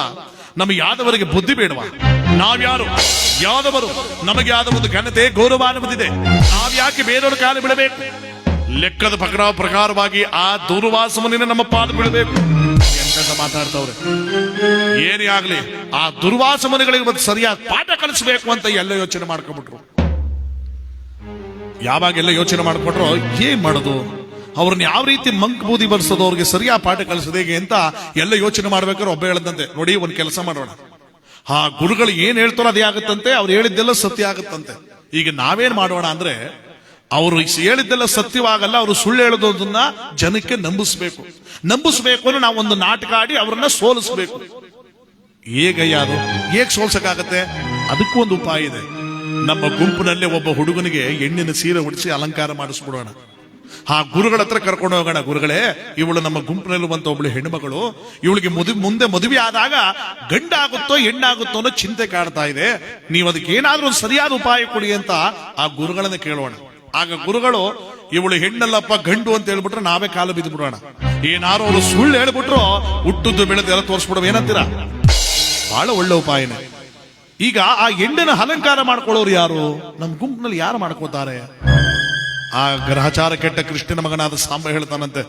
ನಮ್ಮ ಯಾದವರಿಗೆ ಬುದ್ಧಿ ಬೇಡವಾ? ನಾವ್ಯಾರು? ಯಾದವರು. ನಮಗೆ ಯಾವ್ದೋ ಒಂದು ಘನತೆ ಗೌರವ ಅನ್ನುವುದಿದೆ. ನಾವ್ಯಾಕೆ ಬೇರೆಯವ್ರ ಕಾಲ ಬಿಡಬೇಕು? ಲೆಕ್ಕದ ಪ್ರಕಾರವಾಗಿ ಆ ದುರ್ವಾಸಮನಿನ ನಮ್ಮ ಪಾದ ಬೀಳಬೇಕು ಎಂತ ಮಾತಾಡ್ತವ್ರೆ. ಏನೇ ಆಗ್ಲಿ, ಆ ದುರ್ವಾಸಮನಿಗಳಿಗೆ ಒಂದು ಸರಿಯಾದ ಪಾಠ ಕಲಿಸಬೇಕು ಅಂತ ಎಲ್ಲ ಯೋಚನೆ ಮಾಡ್ಕೊಂಡ್ಬಿಟ್ರು. ಯಾವಾಗೆಲ್ಲ ಯೋಚನೆ ಮಾಡ್ಕೊಂಡ್ರು, ಏನ್ ಮಾಡೋದು, ಅವ್ರನ್ನ ಯಾವ ರೀತಿ ಮಂಕ್ ಬೂದಿ ಬರ್ಸೋದು, ಅವ್ರಿಗೆ ಸರಿಯಾದ ಪಾಠ ಕಲಿಸೋದು ಹೇಗೆ ಅಂತ ಎಲ್ಲ ಯೋಚನೆ ಮಾಡ್ಬೇಕಾದ್ರೆ ಒಬ್ಬ ಹೇಳದಂತೆ, ನೋಡಿ ಒಂದ್ ಕೆಲಸ ಮಾಡೋಣ, ಆ ಗುರುಗಳು ಏನ್ ಹೇಳ್ತಾರೋ ಅದೇ ಆಗುತ್ತಂತೆ, ಅವ್ರು ಹೇಳಿದ್ದೆಲ್ಲ ಸತ್ಯ ಆಗುತ್ತಂತೆ. ಈಗ ನಾವೇನ್ ಮಾಡೋಣ ಅಂದ್ರೆ, ಅವರು ಹೇಳಿದ್ದೆಲ್ಲ ಸತ್ಯವಾಗಲ್ಲ, ಅವರು ಸುಳ್ಳು ಹೇಳೋದನ್ನ ಜನಕ್ಕೆ ನಂಬಿಸ್ಬೇಕು ಅಂದ್ರೆ ನಾವು ಒಂದು ನಾಟಕ ಆಡಿ ಅವರನ್ನ ಸೋಲಿಸ್ಬೇಕು. ಹೇಗಯ್ಯ ಅದು? ಹೇಗ್ ಸೋಲ್ಸಕ್ಕಾಗತ್ತೆ? ಅದಕ್ಕೂ ಒಂದು ಉಪಾಯ ಇದೆ. ನಮ್ಮ ಗುಂಪಿನಲ್ಲೇ ಒಬ್ಬ ಹುಡುಗನಿಗೆ ಹೆಣ್ಣಿನ ಸೀರೆ ಉಡಿಸಿ ಅಲಂಕಾರ ಮಾಡಿಸ್ಬಿಡೋಣ. ಆ ಗುರುಗಳ ಹತ್ರ ಕರ್ಕೊಂಡು ಹೋಗೋಣ. ಗುರುಗಳೇ, ಇವಳು ನಮ್ಮ ಗುಂಪಿನಲ್ಲಿರುವಂತ ಒಬ್ಳು ಹೆಣ್ಮಗಳು, ಇವಳಿಗೆ ಮುಂದೆ ಮದುವೆ ಆದಾಗ ಗಂಡಾಗುತ್ತೋ ಹೆಣ್ಣಾಗುತ್ತೋ ಅನ್ನೋ ಚಿಂತೆ ಕಾಡ್ತಾ ಇದೆ, ನೀವು ಅದಕ್ಕೆ ಏನಾದ್ರೂ ಒಂದು ಸರಿಯಾದ ಉಪಾಯ ಕೊಡಿ ಅಂತ ಆ ಗುರುಗಳನ್ನ ಕೇಳೋಣ. ಆಗ ಗುರುಗಳು, ಇವಳು ಹೆಣ್ಣಲ್ಲಪ್ಪ ಗಂಡು ಅಂತ ಹೇಳ್ಬಿಟ್ರೆ ನಾವೇ ಕಾಲು ಬಿದ್ದು ಬಿಡೋಣ. ಏನಾರು ಅವರು ಸುಳ್ಳು ಹೇಳ್ಬಿಟ್ರು ಹುಟ್ಟುದ್ದು ಬೆಳೆದು ಎಲ್ಲ ತೋರಿಸ್ಬಿಡೋ, ಏನಂತೀರಾ? ಬಹಳ ಒಳ್ಳೆ ಉಪಾಯನೇ. ಈಗ ಆ ಹೆಣ್ಣಿನ ಅಲಂಕಾರ ಮಾಡ್ಕೊಳ್ಳೋರು ಯಾರು? ನಮ್ಮ ಗುಂಪಿನಲ್ಲಿ ಯಾರು ಮಾಡ್ಕೋತಾರೆ? ಆ ಗ್ರಹಚಾರ ಕೆಟ್ಟ ಕೃಷ್ಣನ ಮಗನಾದ ಸಾಂಬ ಹೇಳ್ತಾನಂತೆ,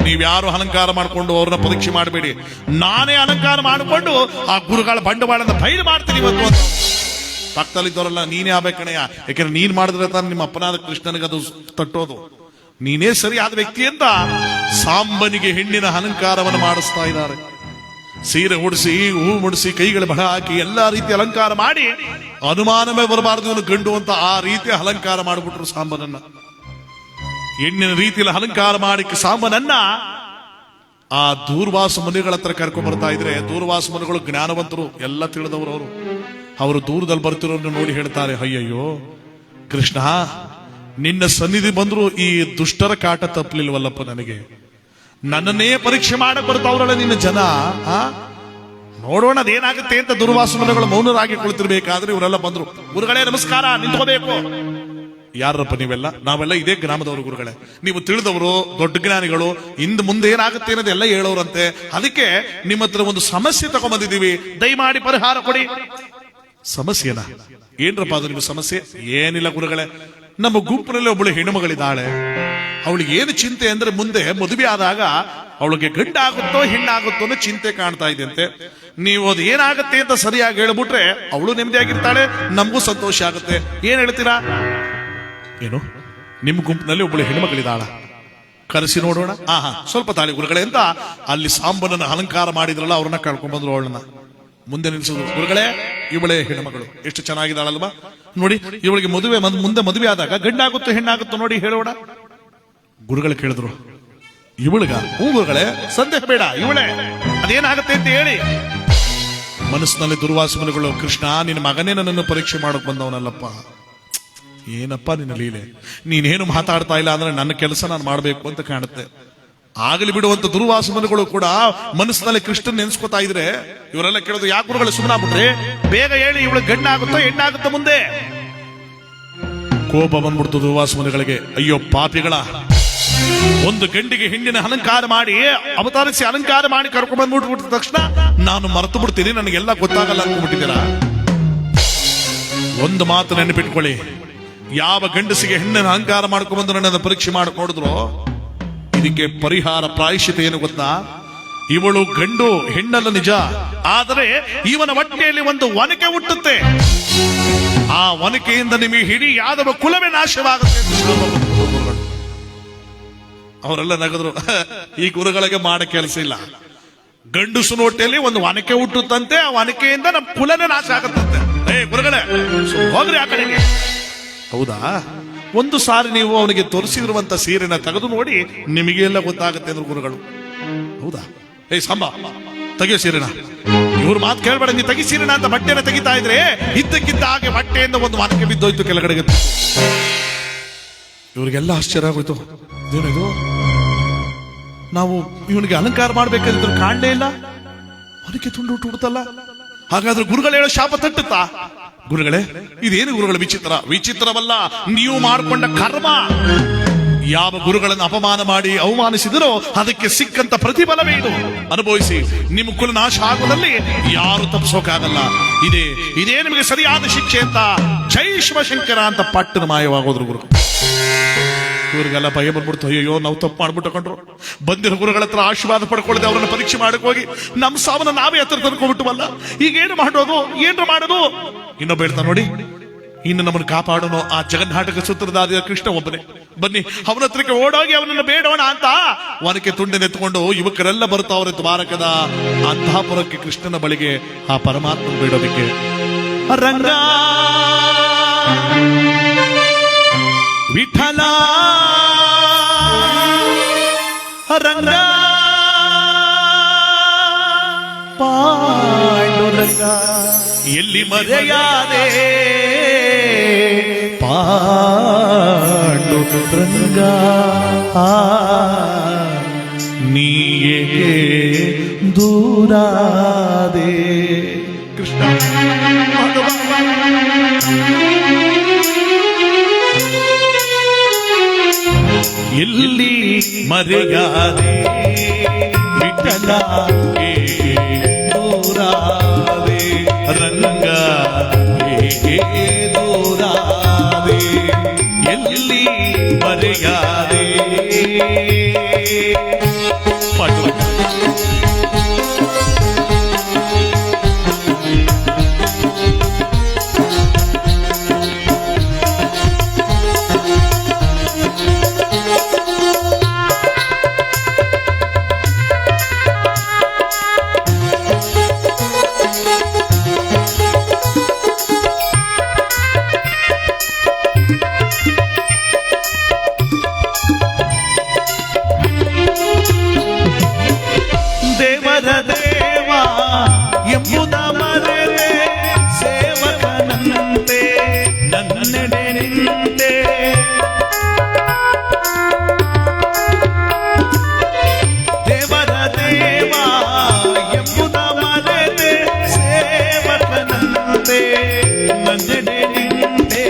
ನೀವ್ಯಾರು ಅಲಂಕಾರ ಮಾಡ್ಕೊಂಡು ಅವ್ರನ್ನ ಪರೀಕ್ಷೆ ಮಾಡಬೇಡಿ, ನಾನೇ ಅಲಂಕಾರ ಮಾಡಿಕೊಂಡು ಆ ಗುರುಗಳ ಬಂಡವಾಳನ ಬಯಲು ಮಾಡ್ತೀನಿ ಇವತ್ತು ಅಂತ. ಪಕ್ಕದಲ್ಲಿದ್ದವರಲ್ಲ, ನೀನೇ ಆಗ್ಬೇಕಣಯ್ಯ, ಯಾಕೆಂದ್ರೆ ನೀನ್ ಮಾಡಿದ್ರೆ ತಾನು ನಿಮ್ಮ ಅಪ್ಪನಾದ ಕೃಷ್ಣನಿಗೆ ಅದು ತಟ್ಟೋದು, ನೀನೇ ಸರಿಯಾದ ವ್ಯಕ್ತಿ ಅಂತ ಸಾಂಬನಿಗೆ ಹೆಣ್ಣಿನ ಅಲಂಕಾರವನ್ನು ಮಾಡಿಸ್ತಾ ಇದ್ದಾರೆ. ಸೀರೆ ಉಡಿಸಿ, ಹೂ ಮುಡಿಸಿ, ಕೈಗಳ ಬಡ ಹಾಕಿ ಎಲ್ಲಾ ರೀತಿ ಅಲಂಕಾರ ಮಾಡಿ, ಅನುಮಾನವೇ ಬರಬಾರದು ಇವನು ಗಂಡು ಅಂತ ಆ ರೀತಿ ಅಲಂಕಾರ ಮಾಡಿಬಿಟ್ರು ಸಾಂಬನನ್ನ. ಹೆಣ್ಣಿನ ರೀತಿಯಲ್ಲಿ ಅಲಂಕಾರ ಮಾಡಿ ಸಾಂಬನನ್ನ ಆ ದೂರ್ವಾಸ ಮುನಿಗಳ ಹತ್ರ ಕರ್ಕೊಂಡ್ ಬರ್ತಾ ಇದ್ರೆ, ದೂರ್ವಾಸ ಮುನಿಗಳು ಜ್ಞಾನವಂತರು, ಎಲ್ಲ ತಿಳಿದವರು. ಅವರು ದೂರದಲ್ಲಿ ಬರ್ತಿರೋರನ್ನ ನೋಡಿ ಹೇಳ್ತಾರೆ, ಅಯ್ಯಯ್ಯೋ ಕೃಷ್ಣ, ನಿನ್ನ ಸನ್ನಿಧಿ ಬಂದ್ರು ಈ ದುಷ್ಟರ ಕಾಟ ತಪ್ಪಲಿಲ್ವಲ್ಲಪ್ಪ, ನನಗೆ ನನ್ನನ್ನೇ ಪರೀಕ್ಷೆ ಮಾಡಕ್ ಬರ್ತಾವ್ರಲ್ಲ ನಿನ್ನ ಜನ. ನೋಡೋಣ ಅದೇನಾಗುತ್ತೆ ಅಂತ ದುರ್ವಾಸ ಮುನಿಗಳು ಮೌನರಾಗಿ ಕುಳಿತಿರ್ಬೇಕಾದ್ರೆ ಇವರೆಲ್ಲ ಬಂದ್ರು. ಗುರುಗಳೇ ನಮಸ್ಕಾರ, ನಿಂತ್ಕೋಬೇಕು. ಯಾರಪ್ಪ ನೀವೆಲ್ಲ? ನಾವೆಲ್ಲ ಇದೇ ಗ್ರಾಮದವರು ಗುರುಗಳೇ, ನೀವು ತಿಳಿದವರು, ದೊಡ್ಡ ಜ್ಞಾನಿಗಳು, ಇಂದು ಮುಂದೆ ಏನಾಗುತ್ತೆ ಅನ್ನೋದೆಲ್ಲ ಹೇಳೋರಂತೆ. ಅದಕ್ಕೆ ನಿಮ್ಮ ಹತ್ರ ಒಂದು ಸಮಸ್ಯೆ ತಗೊಂಡ್ಬಂದಿದ್ದೀವಿ, ದಯಮಾಡಿ ಪರಿಹಾರ ಕೊಡಿ. ಸಮಸ್ಯೆನಾ? ಏನ್ರಪ್ಪ ಅದು ನಿಮ್ಮ ಸಮಸ್ಯೆ? ಏನಿಲ್ಲ ಗುರುಗಳೇ, ನಮ್ಮ ಗುಂಪಿನಲ್ಲಿ ಒಬ್ಬಳು ಹೆಣ್ಣುಮಗಳಿದ್ದಾಳೆ, ಅವಳಿಗೆ ಏನು ಚಿಂತೆ ಅಂದ್ರೆ ಮುಂದೆ ಮದುವೆ ಆದಾಗ ಅವಳಿಗೆ ಗಂಡಾಗುತ್ತೋ ಹೆಣ್ಣಾಗುತ್ತೋ ಅನ್ನೋ ಚಿಂತೆ ಕಾಣ್ತಾ ಇದೆಯಂತೆ. ನೀವು ಅದು ಏನಾಗುತ್ತೆ ಅಂತ ಸರಿಯಾಗಿ ಹೇಳ್ಬಿಟ್ರೆ ಅವಳು ನೆಮ್ಮದಿಯಾಗಿರ್ತಾಳೆ, ನಮಗೂ ಸಂತೋಷ ಆಗುತ್ತೆ. ಏನ್ ಹೇಳ್ತೀರಾ? ಏನು, ನಿಮ್ಮ ಗುಂಪಿನಲ್ಲಿ ಒಬ್ಬಳು ಹೆಣ್ಮಗಳಿದ್ದಾಳ, ಕರೆಸಿ ನೋಡೋಣ. ಸ್ವಲ್ಪ ತಾಳಿ ಗುರುಗಳೇ ಅಂತ ಅಲ್ಲಿ ಸಾಂಬನನ್ನು ಅಲಂಕಾರ ಮಾಡಿದ್ರಲ್ಲ, ಅವ್ರನ್ನ ಕರ್ಕೊಂಡ್ ಬಂದ್ರು. ಅವಳನ್ನ ಮುಂದೆ ನಿಲ್ಸಿದ್ರು. ಗುರುಗಳೇ, ಇವಳೇ ಹೆಣ್ಮಗಳು, ಎಷ್ಟು ಚೆನ್ನಾಗಿದ್ದಾಳಲ್ವಾ ನೋಡಿ, ಇವಳಿಗೆ ಮದುವೆ ಮುಂದೆ ಮದುವೆ ಆದಾಗ ಗಂಡಾಗುತ್ತೋ ಹೆಣ್ಣಾಗುತ್ತೋ ನೋಡಿ ಹೇಳೋಣ. ಗುರುಗಳು ಕೇಳಿದ್ರು, ಇವಳಿಗ? ಹೂ ಗುರುಗಳೇ, ಸಂದೇಹ ಬೇಡ, ಇವಳೇ, ಅದೇನಾಗತ್ತೆ ಅಂತ ಹೇಳಿ. ಮನಸ್ಸಿನಲ್ಲಿ ದುರ್ವಾಸ ಮುನಿಗಳು, ಕೃಷ್ಣ ನಿನ್ನ ಮಗನೇ ನನ್ನನ್ನು ಪರೀಕ್ಷೆ ಮಾಡಕ್ ಬಂದವನಲ್ಲಪ್ಪ, ಏನಪ್ಪ ನಿನ್ನ ಲೀಲೆ, ನೀನೇನು ಮಾತಾಡ್ತಾ ಇಲ್ಲ ಅಂದ್ರೆ ನನ್ನ ಕೆಲಸ ನಾನು ಮಾಡಬೇಕು ಅಂತ ಕಾಣುತ್ತೆ. ಆಗಲಿ ಬಿಡುವಂತ ದುರ್ವಾಸಮನುಗಳು ಕೂಡ ಮನಸ್ಸಿನಲ್ಲಿ ಕೃಷ್ಣನ್ ನೆನ್ಸ್ಕೊತಾ ಇದ್ರೆ ಇವರೆಲ್ಲ ಕೇಳೋದು, ಯಾಕೆ ಗುರುಗಳು ಸುಮ್ಮನಾಗ್ಬಿಟ್ರೆ, ಬೇಗ ಹೇಳಿ ಇವಳು ಗಂಡಾಗುತ್ತೋ ಹೆಣ್ಣಾಗುತ್ತೋ ಮುಂದೆ. ಕೋಪ ಬಂದ್ಬಿಡ್ತು ದುರ್ವಾಸಮನುಗಳಿಗೆ. ಅಯ್ಯೋ ಪಾಪಿಗಳ, ಒಂದು ಗಂಡಿಗೆ ಹೆಣ್ಣಿನ ಅಲಂಕಾರ ಮಾಡಿ ಅವತರಿಸಿ ಅಲಂಕಾರ ಮಾಡಿ ಕರ್ಕೊಂಡ್ ಬಂದ್ಬಿಟ್ಬಿಟ್ಟ ತಕ್ಷಣ ನಾನು ಮರೆತು ಬಿಡ್ತೀನಿ, ನನಗೆಲ್ಲ ಗೊತ್ತಾಗಲ್ಲ ಅನ್ಕೊಂಡ್ಬಿಟ್ಟಿದ್ದೀರಾ? ಒಂದು ಮಾತು ನೆನಪಿಟ್ಕೊಳ್ಳಿ, ಯಾವ ಗಂಡಸಿಗೆ ಹೆಣ್ಣಿನ ಅಲಂಕಾರ ಮಾಡ್ಕೊಂಡ್ಬಂದು ನನ್ನನ್ನು ಪರೀಕ್ಷೆ ಮಾಡಿ ನೋಡಿದ್ರು, ಇದಕ್ಕೆ ಪರಿಹಾರ ಪ್ರಾಯಶ್ಚಿತ ಏನು ಗೊತ್ತಾ? ಇವಳು ಗಂಡು ಹೆಣ್ಣಲ್ಲ ನಿಜ, ಆದರೆ ಇವನ ಹೊಟ್ಟೆಯಲ್ಲಿ ಒಂದು ಒನಕೆ ಹುಟ್ಟುತ್ತೆ. ಆ ಒನಕೆಯಿಂದ ನಿಮಗೆ ಹಿಡಿ ಯಾದವ ಕುಲವೇ ನಾಶವಾಗುತ್ತೆ ಅಂತ ಶ್ಲೋಕ ಬಂತು ಗುರುಗಳು. ಅವರೆಲ್ಲ ನಗದ್ರು. ಈ ಗುರುಗಳಿಗೆ ಮಾಡ ಕೆಲಸ ಇಲ್ಲ. ಗಂಡಸನ ಹೊಟ್ಟೆಯಲ್ಲಿ ಒಂದು ಒನಕೆ ಹುಟ್ಟುತ್ತಂತೆ, ಆ ಒನಕೆಯಿಂದ ನಮ್ಮ ಕುಲನೇ ನಾಶ ಆಗುತ್ತಂತೆ. ಗುರುಗಳೇ ಹೋಗ್ರಿ ಆ ಕಡೆಗೆ. ಹೌದಾ? ಒಂದು ಸಾರಿ ನೀವು ಅವನಿಗೆ ತೋರಿಸಿರುವಂತ ಸೀರೆನ ತೆಗೆದು ನೋಡಿ, ನಿಮಗೆ ಎಲ್ಲ ಗೊತ್ತಾಗುತ್ತೆ ಅಂದ್ರು ಗುರುಗಳು. ಹೌದಾ? ಸಂಬ ತೆಗಿಯೋ ಸೀರೆನ. ಇವ್ರ ಮಾತು ಕೇಳ್ಬೇಡ, ನೀ ತೆಗಿ ಸೀರೆನ ಅಂತ ಬಟ್ಟೆನ ತೆಗಿತಾ ಇದ್ರೆ ಇದ್ದಕ್ಕಿದ್ದ ಹಾಗೆ ಬಟ್ಟೆಯಿಂದ ಒಂದು ಒನಕೆ ಬಿದ್ದೋಯ್ತು ಕೆಳಗಡೆಗೆ. ಇವ್ರಿಗೆಲ್ಲ ಆಶ್ಚರ್ಯ ಆಗೋಯ್ತು. ಏನಿದು, ನಾವು ಇವನಿಗೆ ಅಲಂಕಾರ ಮಾಡ್ಬೇಕಾದ್ರೆ ಕಾಣಲೇ ಇಲ್ಲ, ಒನಕೆ ತುಂಡು ಹುಟ್ಟುತ್ತಲ್ಲ. ಹಾಗಾದ್ರೆ ಗುರುಗಳು ಹೇಳೋ ಶಾಪ ತಟ್ಟುತ್ತಾ? ಗುರುಗಳೇ, ಇದೇನು ಗುರುಗಳ ವಿಚಿತ್ರ? ವಿಚಿತ್ರವಲ್ಲ, ನೀವು ಮಾಡಿಕೊಂಡ ಕರ್ಮ. ಯಾವ ಗುರುಗಳನ್ನು ಅಪಮಾನ ಮಾಡಿ ಅವಮಾನಿಸಿದರೋ ಅದಕ್ಕೆ ಸಿಕ್ಕಂತ ಪ್ರತಿಫಲವೇ ಇದು. ಅನುಭವಿಸಿ, ನಿಮ್ಮ ಕುಲ ನಾಶ ಆಗುವುದಲ್ಲಿ ಯಾರು ತಪ್ಪಿಸೋಕಾಗಲ್ಲ. ಇದೇ ನಿಮಗೆ ಸರಿಯಾದ ಶಿಕ್ಷೆ ಅಂತ ಜೈ ಶಿವಶಂಕರ ಅಂತ ಪಟ್ಟಣ ಮಾಯವಾಗೋದ್ರು ಗುರು. ಇವ್ರಿಗೆಲ್ಲ ಭಯ ಬಂದ್ಬಿಡ್ತು. ಅಯ್ಯೋ, ನಾವು ತಪ್ಪು ಮಾಡ್ಬಿಟ್ಟು ಕೊಂಡ್ರು. ಬಂದಿರೋ ಗುರುಗಳ ಹತ್ರ ಆಶೀರ್ವಾದ ಪಡ್ಕೊಳ್ಳದೆ ಅವರನ್ನ ಪರೀಕ್ಷೆ ಮಾಡಕ್ ಹೋಗಿ ನಮ್ಮ ಸಾವನ್ನ ನಾವೇ ಹತ್ರ ತಂದ್ಕೊಂಡ್ಬಿಟ್ಟವಲ್ಲ. ಈಗ ಏನು ಮಾಡೋದು, ಏನ್ರ ಮಾಡೋದು? ಇನ್ನೊಬ್ಬ ಹೇಳ್ತಾ ನೋಡಿ, ಇನ್ನು ನಮ್ಮನ್ನು ಕಾಪಾಡೋನು ಆ ಜಗನ್ನಾಟಕ ಸೂತ್ರಧಾರಿಯ ಕೃಷ್ಣ ಒಬ್ಬನೇ. ಬನ್ನಿ ಅವನ ಹತ್ರಕ್ಕೆ ಓಡೋಗಿ ಅವನನ್ನು ಬೇಡೋಣ ಅಂತ ಒನಕೆ ತುಂಡಿನೆತ್ಕೊಂಡು ಯುವಕರೆಲ್ಲ ಬರ್ತಾವ್ರೆ ದ್ವಾರಕದ ಅಂತಃಪುರಕ್ಕೆ, ಕೃಷ್ಣನ ಬಳಿಗೆ, ಆ ಪರಮಾತ್ಮ ಬೇಡೋದಕ್ಕೆ. ರಂಗ ವಿಠಲ ರಂಗ ಪಾಂಡುರಂಗ ಎಲ್ಲಿ ಮರೆಯಾದೆ ಪಾಂಡುರಂಗ ನೀಯೇ ದೂರಾದೆ. ಕೃಷ್ಣ ಎಲ್ಲಿ ಮರೆಯಾದೆ ವಿಠಲ ದೂರಾದೆ ರಂಗ ದೂರಾದೆ ಎಲ್ಲಿ ಮರೆಯಾದೆ. ಪಾಂಡುರಂಗ ಎಂಬುದ ಮರೆತೆ ಸೇವಕನಂತೆ ನನ್ನೆಡೆ ನಿಂತೆ. ದೇವರ ದೇವ ಎಂಬುದ ಮರೆತೆ ಸೇವಕನಂತೆ ನನ್ನೆಡೆ ನಿಂತೆ.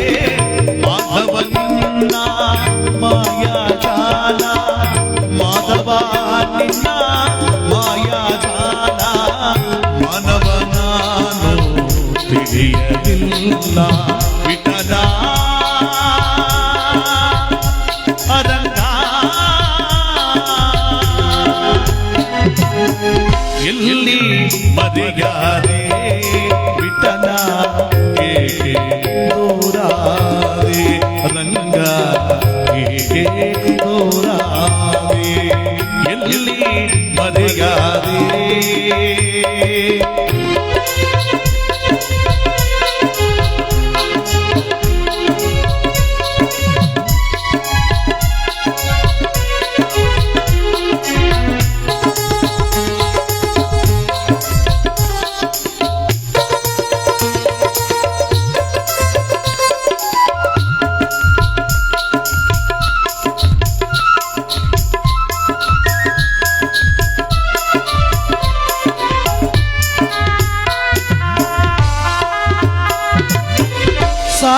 ಮಾಧವನಿನ್ನ ಮಾಯಾಜಾಲ, ಮಾಧವ ನಿನ್ನ ಮಾಯಾಜಾಲ, ಮಾನವನಾನು ತಿಳಿಯಲಿಲ್ಲ. ವಿಠಲ ರಂಗ ಎಲ್ಲಿ ಮರೆಯಾದೆ ವಿಠಲ ಏಕೆ ದೂರಾದೆ ರಂಗ ಏಕೆ ದೂರಾದೆ ಎಲ್ಲಿ ಮರೆಯಾದೆ.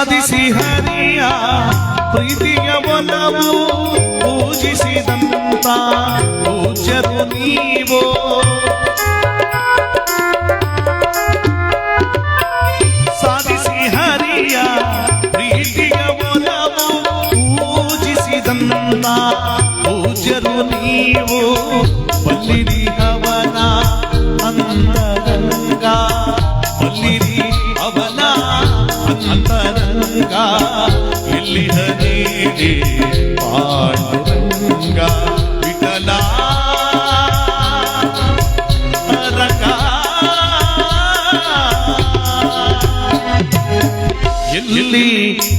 ಸಾಧಿಸಿ ಹರಿಯ ಪ್ರೀತಿಯ ಒಲವು ಪೂಜಿಸಿದಂತ ಪೂಜ್ಯರು ನೀವು. ಸಾಧಿಸಿ ಹರಿಯ ಪ್ರೀತಿಯ ಒಲವು ಪೂಜಿಸಿದಂತ ಪೂಜ್ಯರು ನೀವು. ಬಲ್ಲಿರಿ ಅವನ ಅಂತರಂಗ, ಬಲ್ಲಿರಿ ಅವನ ಅಂತರಂಗ, ಎಲ್ಲಿ ಹರಿಯೇ ಪಾಂಡುರಂಗ ವಿಠಲ ರಂಗ. ಎಲ್ಲಿ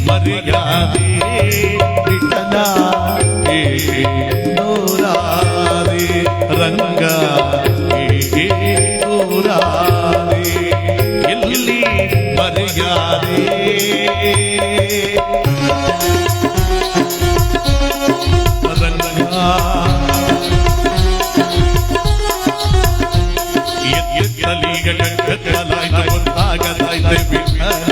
ಮರ್ಯಾದೆ ವಿಠಲ ನೂರಾರಿ ರಂಗ ನೂರಾರಿ, ಎಲ್ಲಿ ಮರ್ಯಾದೆ ರಂಗ. ಎತ್ತಲೀಗ ಕತ್ತಲಾಯ್ತು ಗೊತ್ತಾಗದಾಯ್ತು ವಿಠಲ,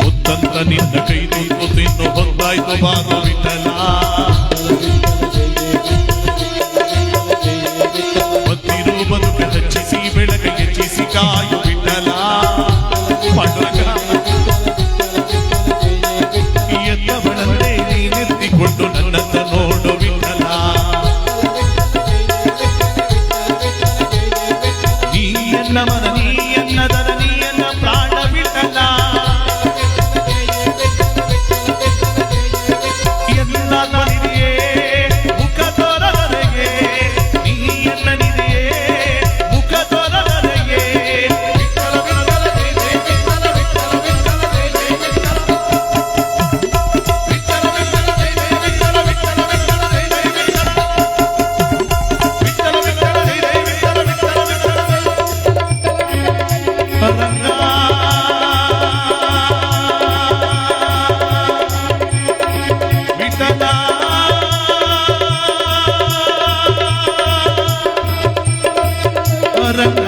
ಮುತ್ತಂತ ನಿನ್ನ ಕೈ ತುತ್ತು ತಿನ್ನು ಹೊತ್ತಾಯ್ತು ಬಾನು ವಿಠಲ. ಬತ್ತಿರು ಬದುಕ ಹಚ್ಚಿಸಿ ಬೆಳಕ ಹೆಚ್ಚಿಸಿ ಕಾಯು ವಿಠಲ. ಪಾಂಡುರಂಗ ಎನ್ನವಳಂತೆ ನೀನೆತ್ತಿಕೊಂಡು ನನ್ನತ್ತ ನೋಡು ವಿಠಲ. ನೀಯನ್ನ ಮನ ನೀಯನ್ನ ದನ ನೀಯನ್ನ ಪ್ರಾಣ ವಿಠಲ. ಎಲ್ಲ ತನಿದೆಯೇ ಮುಖ ತೋರದರೆಗೆ, ನೀಯನ್ನ ನಿದೆಯೇ ಮುಖ ತೋರದರೆಗೆ. ವಿಠಲ ವಿಠಲ ಜಯ ಜಯ ವಿಠಲ ವಿಠಲ ವಿಠಲ ಜಯ ಜಯ ವಿಠಲ. ವಿಠಲ ವಿಠಲ ಜಯ ಜಯ ವಿಠಲ ವಿಠಲ ವಿಠಲ ಜಯ ಜಯ ವಿಠಲ. ವಿಠಲ ವಿಠಲ ಜಯ ಜಯ ವಿಠಲ ವಿಠಲ ವಿಠಲ ರಂಗ. ವಿಠಲ ರಂಗ.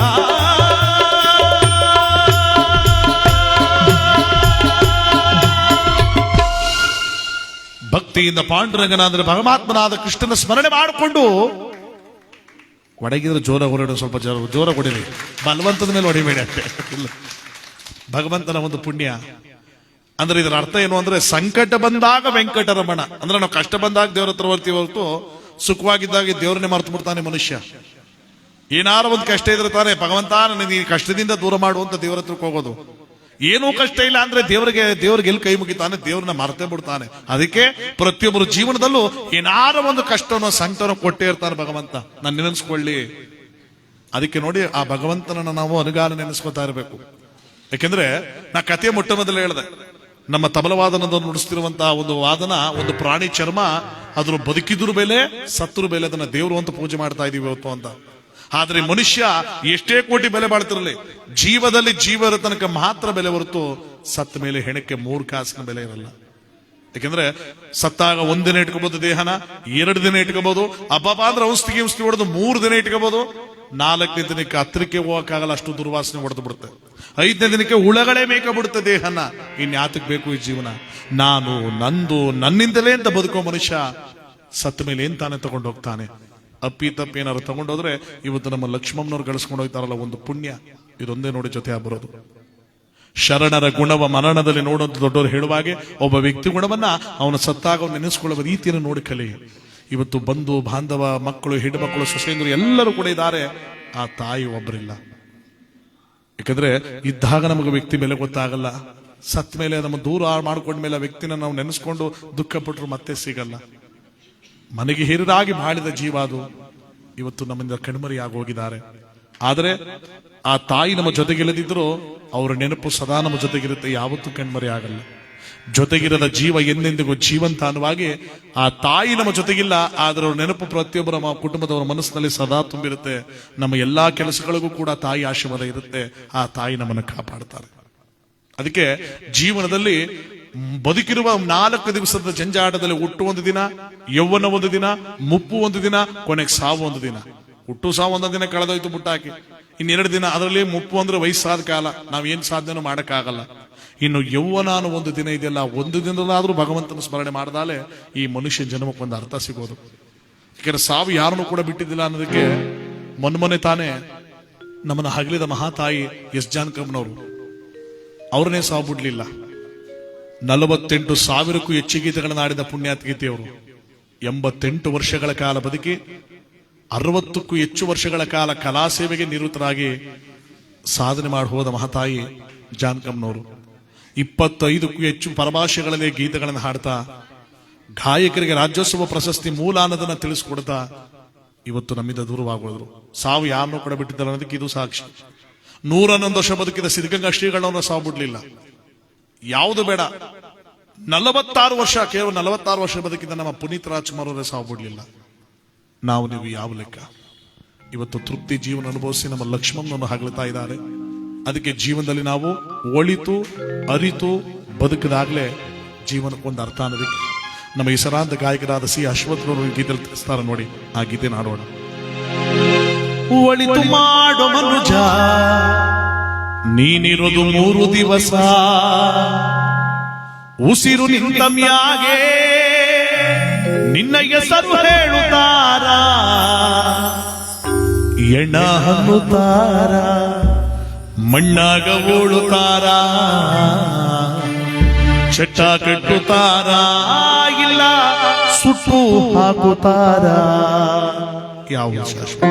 ಭಕ್ತಿಯಿಂದ ಪಾಂಡುರಂಗನಾದ್ರೆ ಪರಮಾತ್ಮನಾದ ಕೃಷ್ಣನ ಸ್ಮರಣೆ ಮಾಡಿಕೊಂಡು ಒಡಗಿದ್ರೆ ಜೋರ ಹೊರಡು, ಸ್ವಲ್ಪ ಜೋರ ಹೊಡಿರಿ, ಬಲವಂತದ ಮೇಲೆ ಹೊಡಿಬೇಡಿ ಅಷ್ಟೇ. ಇಲ್ಲ, ಭಗವಂತನ ಒಂದು ಪುಣ್ಯ ಅಂದ್ರೆ ಇದರ ಅರ್ಥ ಏನು ಅಂದ್ರೆ ಸಂಕಟ ಬಂದಾಗ ವೆಂಕಟರಮಣ ಅಂದ್ರೆ ನಾವು ಕಷ್ಟ ಬಂದಾಗ ದೇವ್ರ ಹತ್ರ ಬರ್ತೀವಿ ಹೊರತು ಸುಖವಾಗಿದ್ದಾಗ ದೇವ್ರನ್ನೇ ಮರ್ತು ಬಿಡ್ತಾನೆ ಮನುಷ್ಯ. ಏನಾರ ಒಂದು ಕಷ್ಟ ಇದ್ರೆ ತಾನೆ ಭಗವಂತ ನನಗೆ ಈ ಕಷ್ಟದಿಂದ ದೂರ ಮಾಡುವಂತ ದೇವ್ರ ಹತ್ರಕ್ಕೆ ಹೋಗೋದು. ಏನೂ ಕಷ್ಟ ಇಲ್ಲ ಅಂದ್ರೆ ದೇವ್ರಿಗೆ ಎಲ್ಲಿ ಕೈ ಮುಗಿತಾನೆ, ದೇವ್ರನ್ನ ಮರ್ತೇ ಬಿಡ್ತಾನೆ. ಅದಕ್ಕೆ ಪ್ರತಿಯೊಬ್ಬರು ಜೀವನದಲ್ಲೂ ಏನಾರ ಒಂದು ಕಷ್ಟನೋ ಸಂಕಟನೋ ಕೊಟ್ಟೇ ಇರ್ತಾನೆ ಭಗವಂತ, ನಾನು ನೆನೆಸ್ಕೊಳ್ಳಿ. ಅದಕ್ಕೆ ನೋಡಿ ಆ ಭಗವಂತನನ್ನ ನಾವು ಅನುಗಾಲ ನೆನೆಸ್ಕೊತಾ ಇರಬೇಕು. ಯಾಕೆಂದ್ರೆ ನಾ ಕಥೆಯ ಮೊಟ್ಟ ಮೊದಲು ಹೇಳಿದೆ, ನಮ್ಮ ತಬಲವಾದನದನ್ನು ನುಡಿಸ್ತಿರುವಂತಹ ಒಂದು ವಾದನ ಒಂದು ಪ್ರಾಣಿ ಚರ್ಮ, ಅದ್ರ ಬದುಕಿದ್ರು ಬೆಲೆ ಸತ್ತರು ಬೆಲೆ, ಅದನ್ನ ದೇವರು ಅಂತ ಪೂಜೆ ಮಾಡ್ತಾ ಇದೀವಿ ಇವತ್ತು ಅಂತ. ಆದ್ರೆ ಮನುಷ್ಯ ಎಷ್ಟೇ ಕೋಟಿ ಬೆಲೆ ಬಾಳ್ತಿರಲಿ, ಜೀವದಲ್ಲಿ ಜೀವ ಇರೋ ತನಕ ಮಾತ್ರ ಬೆಲೆ ಹೊರತು ಸತ್ತ ಮೇಲೆ ಹೆಣಕ್ಕೆ 3 ಕಾಸಿನ ಬೆಲೆ ಇರಲ್ಲ. ಯಾಕೆಂದ್ರೆ ಸತ್ತಾಗ 1 ದಿನ ಇಟ್ಕೋಬಹುದು ದೇಹನ, 2 ದಿನ ಇಟ್ಕೋಬಹುದು, ಅಬ್ಬಬ್ಬ ಅಂದ್ರೆ ಔಷಧಿ ಹೊಡೆದು 3 ದಿನ ಇಟ್ಕೋಬಹುದು, 4ನೇ ದಿನಕ್ಕೆ ಹತ್ತಿರಕ್ಕೆ ಹೋಗಕ್ಕಾಗಲ್ಲ, ಅಷ್ಟು ದುರ್ವಾಸನೆ ಹೊಡೆದು ಬಿಡುತ್ತೆ. 5ನೇ ದಿನಕ್ಕೆ ಹುಳಗಳೇ ಮೇಕಬಿಡುತ್ತೆ ದೇಹನ. ಇನ್ಯಾತಕ್ ಬೇಕು ಈ ಜೀವನ, ನಾನು ನಂದು ನನ್ನಿಂದಲೇ ಅಂತ ಬದುಕೋ ಮನುಷ್ಯ ಸತ್ತ ಮೇಲೆ ಏನ್ ತಾನೇ ತಗೊಂಡು ಹೋಗ್ತಾನೆ. ಅಪ್ಪಿ ತಪ್ಪಿ ಏನಾದ್ರು ತಗೊಂಡೋದ್ರೆ ಇವತ್ತು ನಮ್ಮ ಲಕ್ಷ್ಮಮ್ಮನವ್ರು ಗಳಿಸ್ಕೊಂಡು ಹೋಗ್ತಾರಲ್ಲ ಒಂದು ಪುಣ್ಯ, ಇದೊಂದೇ ನೋಡಿ ಜೊತೆ ಬರೋದು. ಶರಣರ ಗುಣವ ಮರಣದಲ್ಲಿ ನೋಡೋದು ದೊಡ್ಡವರು ಹೇಳುವಾಗೆ ಒಬ್ಬ ವ್ಯಕ್ತಿ ಗುಣವನ್ನ ಅವನ ಸತ್ತಾಗ ನೆನೆಸ್ಕೊಳ್ಳುವ ರೀತಿಯನ್ನು ನೋಡಿ ಕಲಿ. ಇವತ್ತು ಬಂಧು ಬಾಂಧವ ಮಕ್ಕಳು ಹೆಣ್ಣುಮಕ್ಕಳು ಸೊಸೆಯಂದರು ಎಲ್ಲರೂ ಕೂಡ ಇದ್ದಾರೆ, ಆ ತಾಯಿ ಒಬ್ಬರಿಲ್ಲ. ಯಾಕಂದ್ರೆ ಇದ್ದಾಗ ನಮಗೆ ವ್ಯಕ್ತಿ ಬೆಲೆ ಗೊತ್ತಾಗಲ್ಲ, ಸತ್ ಮೇಲೆ ನಮ್ಮ ದೂರ ಮಾಡ್ಕೊಂಡ್ಮೇಲೆ ಆ ವ್ಯಕ್ತಿನ ನಾವು ನೆನೆಸ್ಕೊಂಡು ದುಃಖ ಪಟ್ಟರು ಮತ್ತೆ ಸಿಗಲ್ಲ. ಮನೆಗೆ ಹಿರಿದಾಗಿ ಬಾಳಿದ ಜೀವ ಅದು ಇವತ್ತು ನಮ್ಮಿಂದ ಕಣ್ಮರಿಯಾಗಿ ಹೋಗಿದ್ದಾರೆ. ಆದರೆ ಆ ತಾಯಿ ನಮ್ಮ ಜೊತೆಗಿಲ್ಲದಿದ್ರು ಅವರ ನೆನಪು ಸದಾ ನಮ್ಮ ಜೊತೆಗಿರುತ್ತೆ, ಯಾವತ್ತೂ ಕಣ್ಮರಿ ಆಗಲ್ಲ. ಜೊತೆಗಿರದ ಜೀವ ಎಂದೆಂದಿಗೂ ಜೀವಂತ ಅನ್ನುವಾಗಿ ಆ ತಾಯಿ ನಮ್ಮ ಜೊತೆಗಿಲ್ಲ, ಆದ್ರೆ ಅವ್ರ ನೆನಪು ಪ್ರತಿಯೊಬ್ಬರ ಕುಟುಂಬದವರ ಮನಸ್ಸಿನಲ್ಲಿ ಸದಾ ತುಂಬಿರುತ್ತೆ. ನಮ್ಮ ಎಲ್ಲಾ ಕೆಲಸಗಳಿಗೂ ಕೂಡ ತಾಯಿ ಆಶೀರ್ವಾದ ಇರುತ್ತೆ, ಆ ತಾಯಿ ನಮ್ಮನ್ನು ಕಾಪಾಡ್ತಾರೆ. ಅದಕ್ಕೆ ಜೀವನದಲ್ಲಿ ಬದುಕಿರುವ 4 ದಿವಸದ ಜಂಜಾಟದಲ್ಲಿ ಹುಟ್ಟು ಒಂದು ದಿನ, ಯೌವನ ಒಂದು ದಿನ, ಮುಪ್ಪು ಒಂದು ದಿನ, ಕೊನೆಗೆ ಸಾವು ಒಂದು ದಿನ. ಹುಟ್ಟು ಸಾವು ಒಂದೊಂದು ದಿನ ಕಳೆದೋಯ್ತು ಬುಟ್ಟಾಕಿ. ಇನ್ನೆರಡು ದಿನ, ಅದರಲ್ಲಿ ಮುಪ್ಪು ಅಂದ್ರೆ ವಯಸ್ಸಾದ ಕಾಲ, ನಾವೇನ್ ಸಾಧನೆ ಮಾಡಕ್ಕಾಗಲ್ಲ. ಇನ್ನು ಯೌವನ ಅನ್ನೋ ಒಂದು ದಿನ ಇದೆಯಲ್ಲ, ಒಂದು ದಿನದಲ್ಲಾದ್ರೂ ಭಗವಂತನ ಸ್ಮರಣೆ ಮಾಡಿದಾಲೆ ಈ ಮನುಷ್ಯ ಜನ್ಮಕ್ಕೊಂದು ಅರ್ಥ ಸಿಗೋದು. ಯಾಕಂದ್ರೆ ಸಾವು ಯಾರನ್ನು ಕೂಡ ಬಿಟ್ಟಿದ್ದಿಲ್ಲ ಅನ್ನೋದಕ್ಕೆ ಮೊನ್ನೆ ತಾನೇ ನಮ್ಮನ್ನ ಹಗಲಿದ ಮಹಾತಾಯಿ ಎಸ್ ಜಾನಕಮ್ಮನವರು, ಅವ್ರನ್ನೇ ಸಾವು ಬಿಡ್ಲಿಲ್ಲ. 48,000ಕ್ಕೂ ಹೆಚ್ಚು ಗೀತೆಗಳನ್ನು ಆಡಿದ ಪುಣ್ಯಾತ್ಗೀತೆಯವರು 88 ವರ್ಷಗಳ ಕಾಲ ಬದುಕಿ 60ಕ್ಕೂ ಹೆಚ್ಚು ವರ್ಷಗಳ ಕಾಲ ಕಲಾ ಸೇವೆಗೆ ನಿವೃತ್ತರಾಗಿ ಸಾಧನೆ ಮಾಡಿ ಹೋದ ಮಹಾತಾಯಿ ಜಾನಕಮ್ಮನವರು 25ಕ್ಕೂ ಹೆಚ್ಚು ಪರಭಾಷೆಗಳಲ್ಲಿ ಗೀತೆಗಳನ್ನು ಹಾಡ್ತಾ ಗಾಯಕರಿಗೆ ರಾಜ್ಯೋತ್ಸವ ಪ್ರಶಸ್ತಿ ಮೂಲ ಅನ್ನೋದನ್ನ ತಿಳಿಸ್ಕೊಡ್ತಾ ಇವತ್ತು ನಮ್ಮಿಂದ ದೂರವಾಗೋದ್ರು. ಸಾವು ಯಾರನ್ನೂ ಕೂಡ ಬಿಟ್ಟಿದ್ದಾರೆ ಅನ್ನೋದಕ್ಕೆ ಇದು ಸಾಕ್ಷಿ. 111 ವರ್ಷ ಬದುಕಿದ ಸಿದ್ಧಗಂಗಾ ಶ್ರೀಗಳನ್ನ ಸಾವು ಬಿಡ್ಲಿಲ್ಲ. ಯಾವುದು ಬೇಡ, 46 ವರ್ಷ, ಕೇವಲ 46 ವರ್ಷ ಬದುಕಿದ ನಮ್ಮ ಪುನೀತ್ ರಾಜ್ಕುಮಾರ್ ಅವರೇ ಸಾವು ಬಿಡ್ಲಿಲ್ಲ. ನಾವು ನೀವು ಯಾವ ಲೆಕ್ಕ? ಇವತ್ತು ತೃಪ್ತಿ ಜೀವನ ಅನುಭವಿಸಿ ನಮ್ಮ ಲಕ್ಷ್ಮಣನನ್ನು ಹಗಳ್ತಾ ಇದ್ದಾರೆ. ಅದಕ್ಕೆ ಜೀವನದಲ್ಲಿ ನಾವು ಒಳಿತು ಅರಿತು ಬದುಕದಾಗ್ಲೇ ಜೀವನಕ್ಕೊಂದು ಅರ್ಥ ಅನ್ನೋದಕ್ಕೆ ನಮ್ಮ ಹೆಸರಾಂತ ಗಾಯಕರಾದ ಸಿ ಅಶ್ವಥ್ರವರು ಗೀತೆ ತಿಳಿಸ್ತಾರೆ ನೋಡಿ. ಆ ಗೀತೆ ನಾಡೋಣ. ಒಳಿತು ಮಾಡೋ ಮನುಜ ನೀನಿರೋದು 3 ದಿವಸ, ಉಸಿರು ನಿಂತ ಮ್ಯಾಗೆ ನಿನ್ನ ಹೆಸರು ಹೇಳುತ್ತಾರ, ಎಣ್ಣ ಹನ್ನುತ್ತಾರ, ಮಣ್ಣಾಗ ಓಳುತ್ತಾರ, ಚಟ್ಟ ಕಟ್ಟುತ್ತಾರ, ಇಲ್ಲ ಸುಟ್ಟು ಹಾಕುತ್ತಾರ. ಯಾವ ಶಾಶ್ವತ?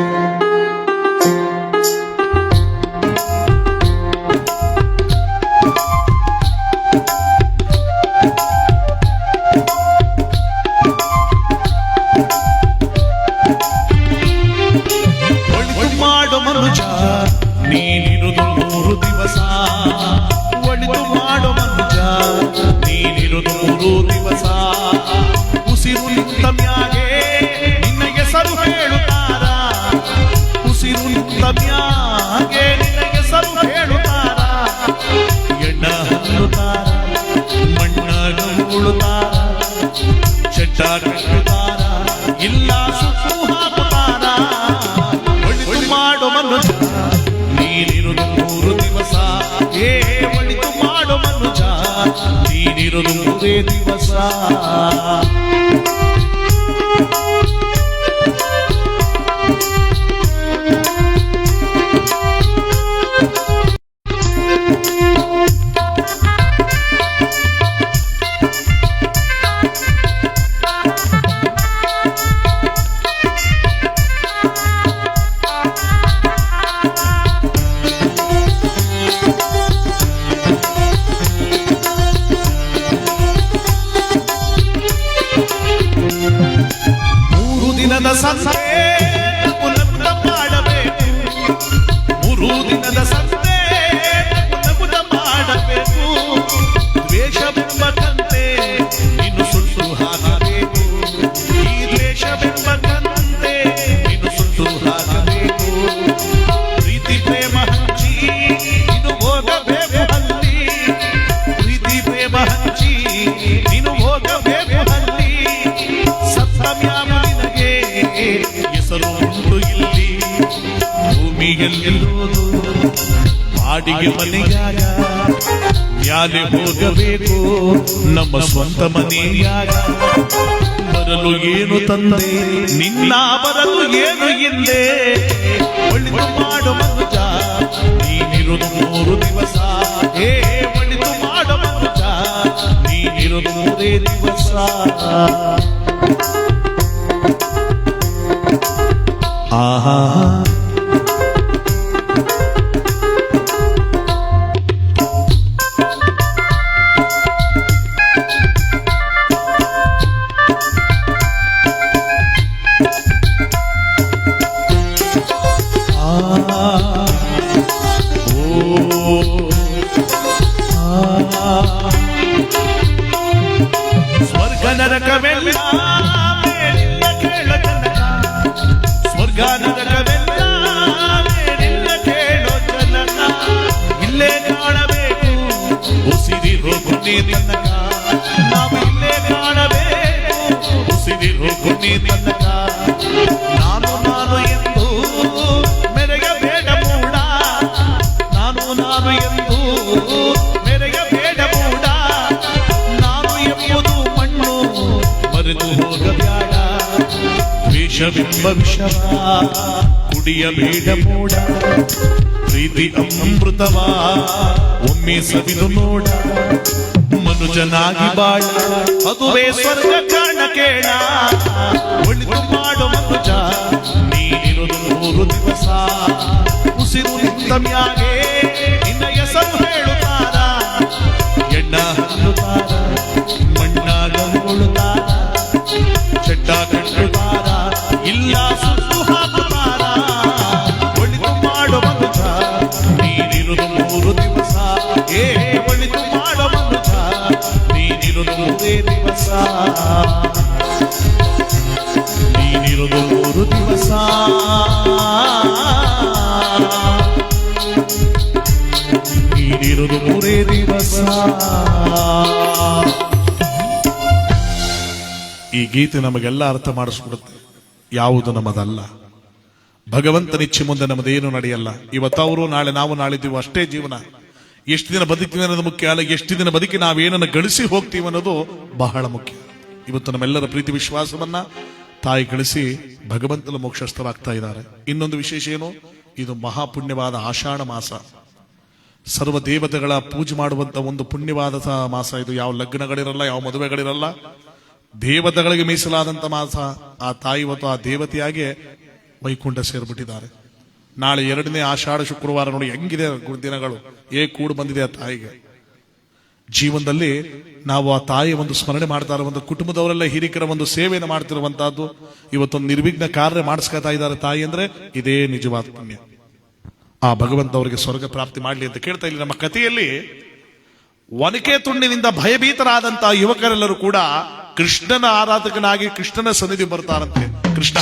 ಮನುಜ ನೀನಿರುವುದು 3 ದಿವಸ, ಒಳಿತು ಮಾಡೋ ಮನುಜ ನೀನಿರುವುದು 3 ದಿವಸ, ಉಸಿರು ನಿಂತ ಮ್ಯಾಗೆ ನಿನ್ನ ಹೆಸರು ಹೇಳುತ್ತಾರ, ಉಸಿರು ನಿಂತ ಮ್ಯಾಗೆ ನಿನ್ನ ಹೆಸರು ಹೇಳುತ್ತಾರ, ಎಣ್ಣ ಹನ್ನುತ್ತಾರ, ಮಣ್ಣಾಗ ಉಳುತ್ತಾರ, ಚಟ್ಟ ಕಟ್ಟುತ್ತಾರ, ಇಲ್ಲ ಸುಟ್ಟು ಹಾಕುತ್ತಾರ. ಮನುಜ ನೀನಿರುವುದು 3 ದಿವಸ, ಒಳಿತು ಮಾಡೋ ಮನುಜ ನೀನಿರುವುದು 3 ದಿವಸ. ಸಂತೆ ಪುನಃ ಮಾಡಬೇಕು, 3 ದಿನದ ಸಂತೆ ಪುನಃ ಮಾಡಬೇಕು, ದ್ವೇಷವೆಂಬ ಕಂತೆ ನೀನು ಸುಟ್ಟು ಹಾಕಬೇಕು, ಈ ದ್ವೇಷವೆಂಬ ಕಂತೆ ನೀನು ಸುಟ್ಟು ಹಾಕಬೇಕು, ಪ್ರೀತಿ ಪ್ರೇಮ ಹಂಚಿ ನೀನು ಹೋಗಬೇಕು ಹಲ್ಲಿ, ಪ್ರೀತಿ ಪ್ರೇಮ ಹಂಚಿ ನೀನು ಹೋಗಬೇಕು ಹಲ್ಲಿ, ಸತ್ಸಮ್ಯಾಮ ಹೆಸರು ಉಂಟು ಇಲ್ಲಿ ಭೂಮಿಯಲ್ಲಿರುವುದು ಬಾಡಿಗೆ ಮನೆಯಾಗ, ಮ್ಯಾಲೆ ಹೋಗಬೇಕು ನಮ್ಮ ಸ್ವಂತ ಮನೆಯಾಗ, ಬರಲು ಏನು ತಂದೆ ನಿನ್ನ ಬರಲು ಏನು ಹಿಂದೆ, ಒಳಿತು ಮಾಡು ಮನುಜ ನೀನಿರುವುದು 3 ದಿವಸ, ಒಳಿತು ಮಾಡು ಮನುಜ ನೀನಿರುವುದು 3 ದಿವಸ. ಆಹಾ ಸ್ವರ್ಗ ನರಕವೆಲ್ಲ ಮೇಲಿಂದ ಕೇಳ ತನಕ, ಸ್ವರ್ಗ ನರಕವೆಲ್ಲ ಮೇಲಿಂದ ಕೇಳೋ ಜನಕ, ಇಲ್ಲೇ ಕಾಣಬೇಕು ಉಸಿರಿರೋ ಕೊನೆ ತನಕ, ನಾವು ಇಲ್ಲೇ ಕಾಣಬೇಕು ಉಸಿರಿರೋ ಕೊನೆ ತನಕ, ನಾನು ಎಂದು ಮೆರೆಯಬೇಡ ಮೂಡ, ಮರೆತು ಹೋಗಬ್ಯಾಡ ದ್ವೇಷವೆಂಬ ವಿಷವ ಕುಡಿಯಬೇಡ ಮೋಡ ಪ್ರೀತಿ ಅಮೃತವ ಒಮ್ಮೆ ಸವಿದು ನೋಡ ಮನುಜನಾಗಿ ಬಾಳ ಅದುವೇ ಸ್ವರ್ಗ ಕಾಣ ಕೇಳ ಒಳಿತು ಮಾಡು ಮನುಜ ನೀನಿರುವುದು 100 ದಿವಸ ಉಸಿರು ನಿಂತ ಮ್ಯಾಗೆ ನಿನ್ನ ಹೆಸರು ಹೇಳುತ್ತಾರ ಎಣ್ಣ ಹಣ್ಣುತ್ತಾರ ಮಣ್ಣಾಗ ಉಳುತ್ತಾರ ಚಡ್ಡ ಕಟ್ಟುತ್ತಾರ ಇಲ್ಲ ಸುತ್ತು ಹಾಕುತ್ತಾರ ಒಳಿತು ಮಾಡು ಮನುಜ ನೀನಿರುವುದು 100 ದಿವಸ ಒಳಿತು ಮಾಡು ಮನುಜ ನೀನಿರುವುದು 100 ದಿವಸ ನೀನಿರುವುದು 100 ದಿವಸ ನೀನಿರುವುದು 100 ದಿವಸ. ಈ ಗೀತೆ ನಮಗೆಲ್ಲ ಅರ್ಥ ಮಾಡಿಸ್ಬಿಡುತ್ತೆ ಯಾವುದು ನಮ್ಮದಲ್ಲ. ಭಗವಂತನಿಚ್ಛೆ ಮುಂದೆ ನಮ್ಮದೇನು ನಡೆಯಲ್ಲ. ಇವತ್ತವರು ನಾಳೆ ನಾವು ನಾಳಿದ್ದೀವಿ ಅಷ್ಟೇ ಜೀವನ. ಎಷ್ಟು ದಿನ ಬದುಕ್ತೀವಿ ಅನ್ನೋದು ಮುಖ್ಯ ಅಲ್ಲ, ಎಷ್ಟು ದಿನ ಬದುಕಿ ನಾವೇನನ್ನು ಗಳಿಸಿ ಹೋಗ್ತೀವಿ ಅನ್ನೋದು ಬಹಳ ಮುಖ್ಯ. ಇವತ್ತು ನಮ್ಮೆಲ್ಲರ ಪ್ರೀತಿ ವಿಶ್ವಾಸವನ್ನ ತಾಯಿ ಗಳಿಸಿ ಭಗವಂತನ ಮೋಕ್ಷಸ್ಥರಾಗ್ತಾ ಇದ್ದಾರೆ. ಇನ್ನೊಂದು ವಿಶೇಷ ಏನು, ಇದು ಮಹಾಪುಣ್ಯವಾದ ಆಷಾಢ ಮಾಸ, ಸರ್ವ ದೇವತೆಗಳ ಪೂಜೆ ಮಾಡುವಂತ ಒಂದು ಪುಣ್ಯವಾದ ಮಾಸ ಇದು. ಯಾವ ಲಗ್ನಗಳಿರಲ್ಲ, ಯಾವ ಮದುವೆಗಳಿರಲ್ಲ, ದೇವತೆಗಳಿಗೆ ಮೀಸಲಾದಂತ ಮಾಸ. ಆ ತಾಯಿ ಇವತ್ತು ಆ ದೇವತೆಯಾಗಿ ವೈಕುಂಠ ಸೇರ್ಬಿಟ್ಟಿದ್ದಾರೆ. ನಾಳೆ 2ನೇ ಆಷಾಢ ಶುಕ್ರವಾರ ನೋಡಿ ಹೆಂಗಿದೆ ದಿನಗಳು, ಕೂಡು ಬಂದಿದೆ ಆ ತಾಯಿಗೆ. ಜೀವನದಲ್ಲಿ ನಾವು ಆ ತಾಯಿಯ ಒಂದು ಸ್ಮರಣೆ ಮಾಡ್ತಾ ಇರುವಂತ ಕುಟುಂಬದವರೆಲ್ಲ ಹಿರಿಕರ ಒಂದು ಸೇವೆಯನ್ನು ಮಾಡ್ತಿರುವಂತಹದ್ದು, ಇವತ್ತೊಂದು ನಿರ್ವಿಘ್ನ ಕಾರ್ಯ ಮಾಡಿಸ್ಕೊತಾ ಇದ್ದಾರೆ ತಾಯಿ ಅಂದ್ರೆ ಇದೇ ನಿಜವಾದ ಪುಣ್ಯ. ಆ ಭಗವಂತ ಅವರಿಗೆ ಸ್ವರ್ಗ ಪ್ರಾಪ್ತಿ ಮಾಡಲಿ ಅಂತ ಕೇಳ್ತಾ ಇಲ್ಲಿ ನಮ್ಮ ಕಥೆಯಲ್ಲಿ ಒನಕೆ ತುಂಡಿನಿಂದ ಭಯಭೀತರಾದಂತಹ ಯುವಕರೆಲ್ಲರೂ ಕೂಡ ಕೃಷ್ಣನ ಆರಾಧಕನಾಗಿ ಕೃಷ್ಣನ ಸನ್ನಿಧಿ ಬರ್ತಾರಂತೆ. ಕೃಷ್ಣ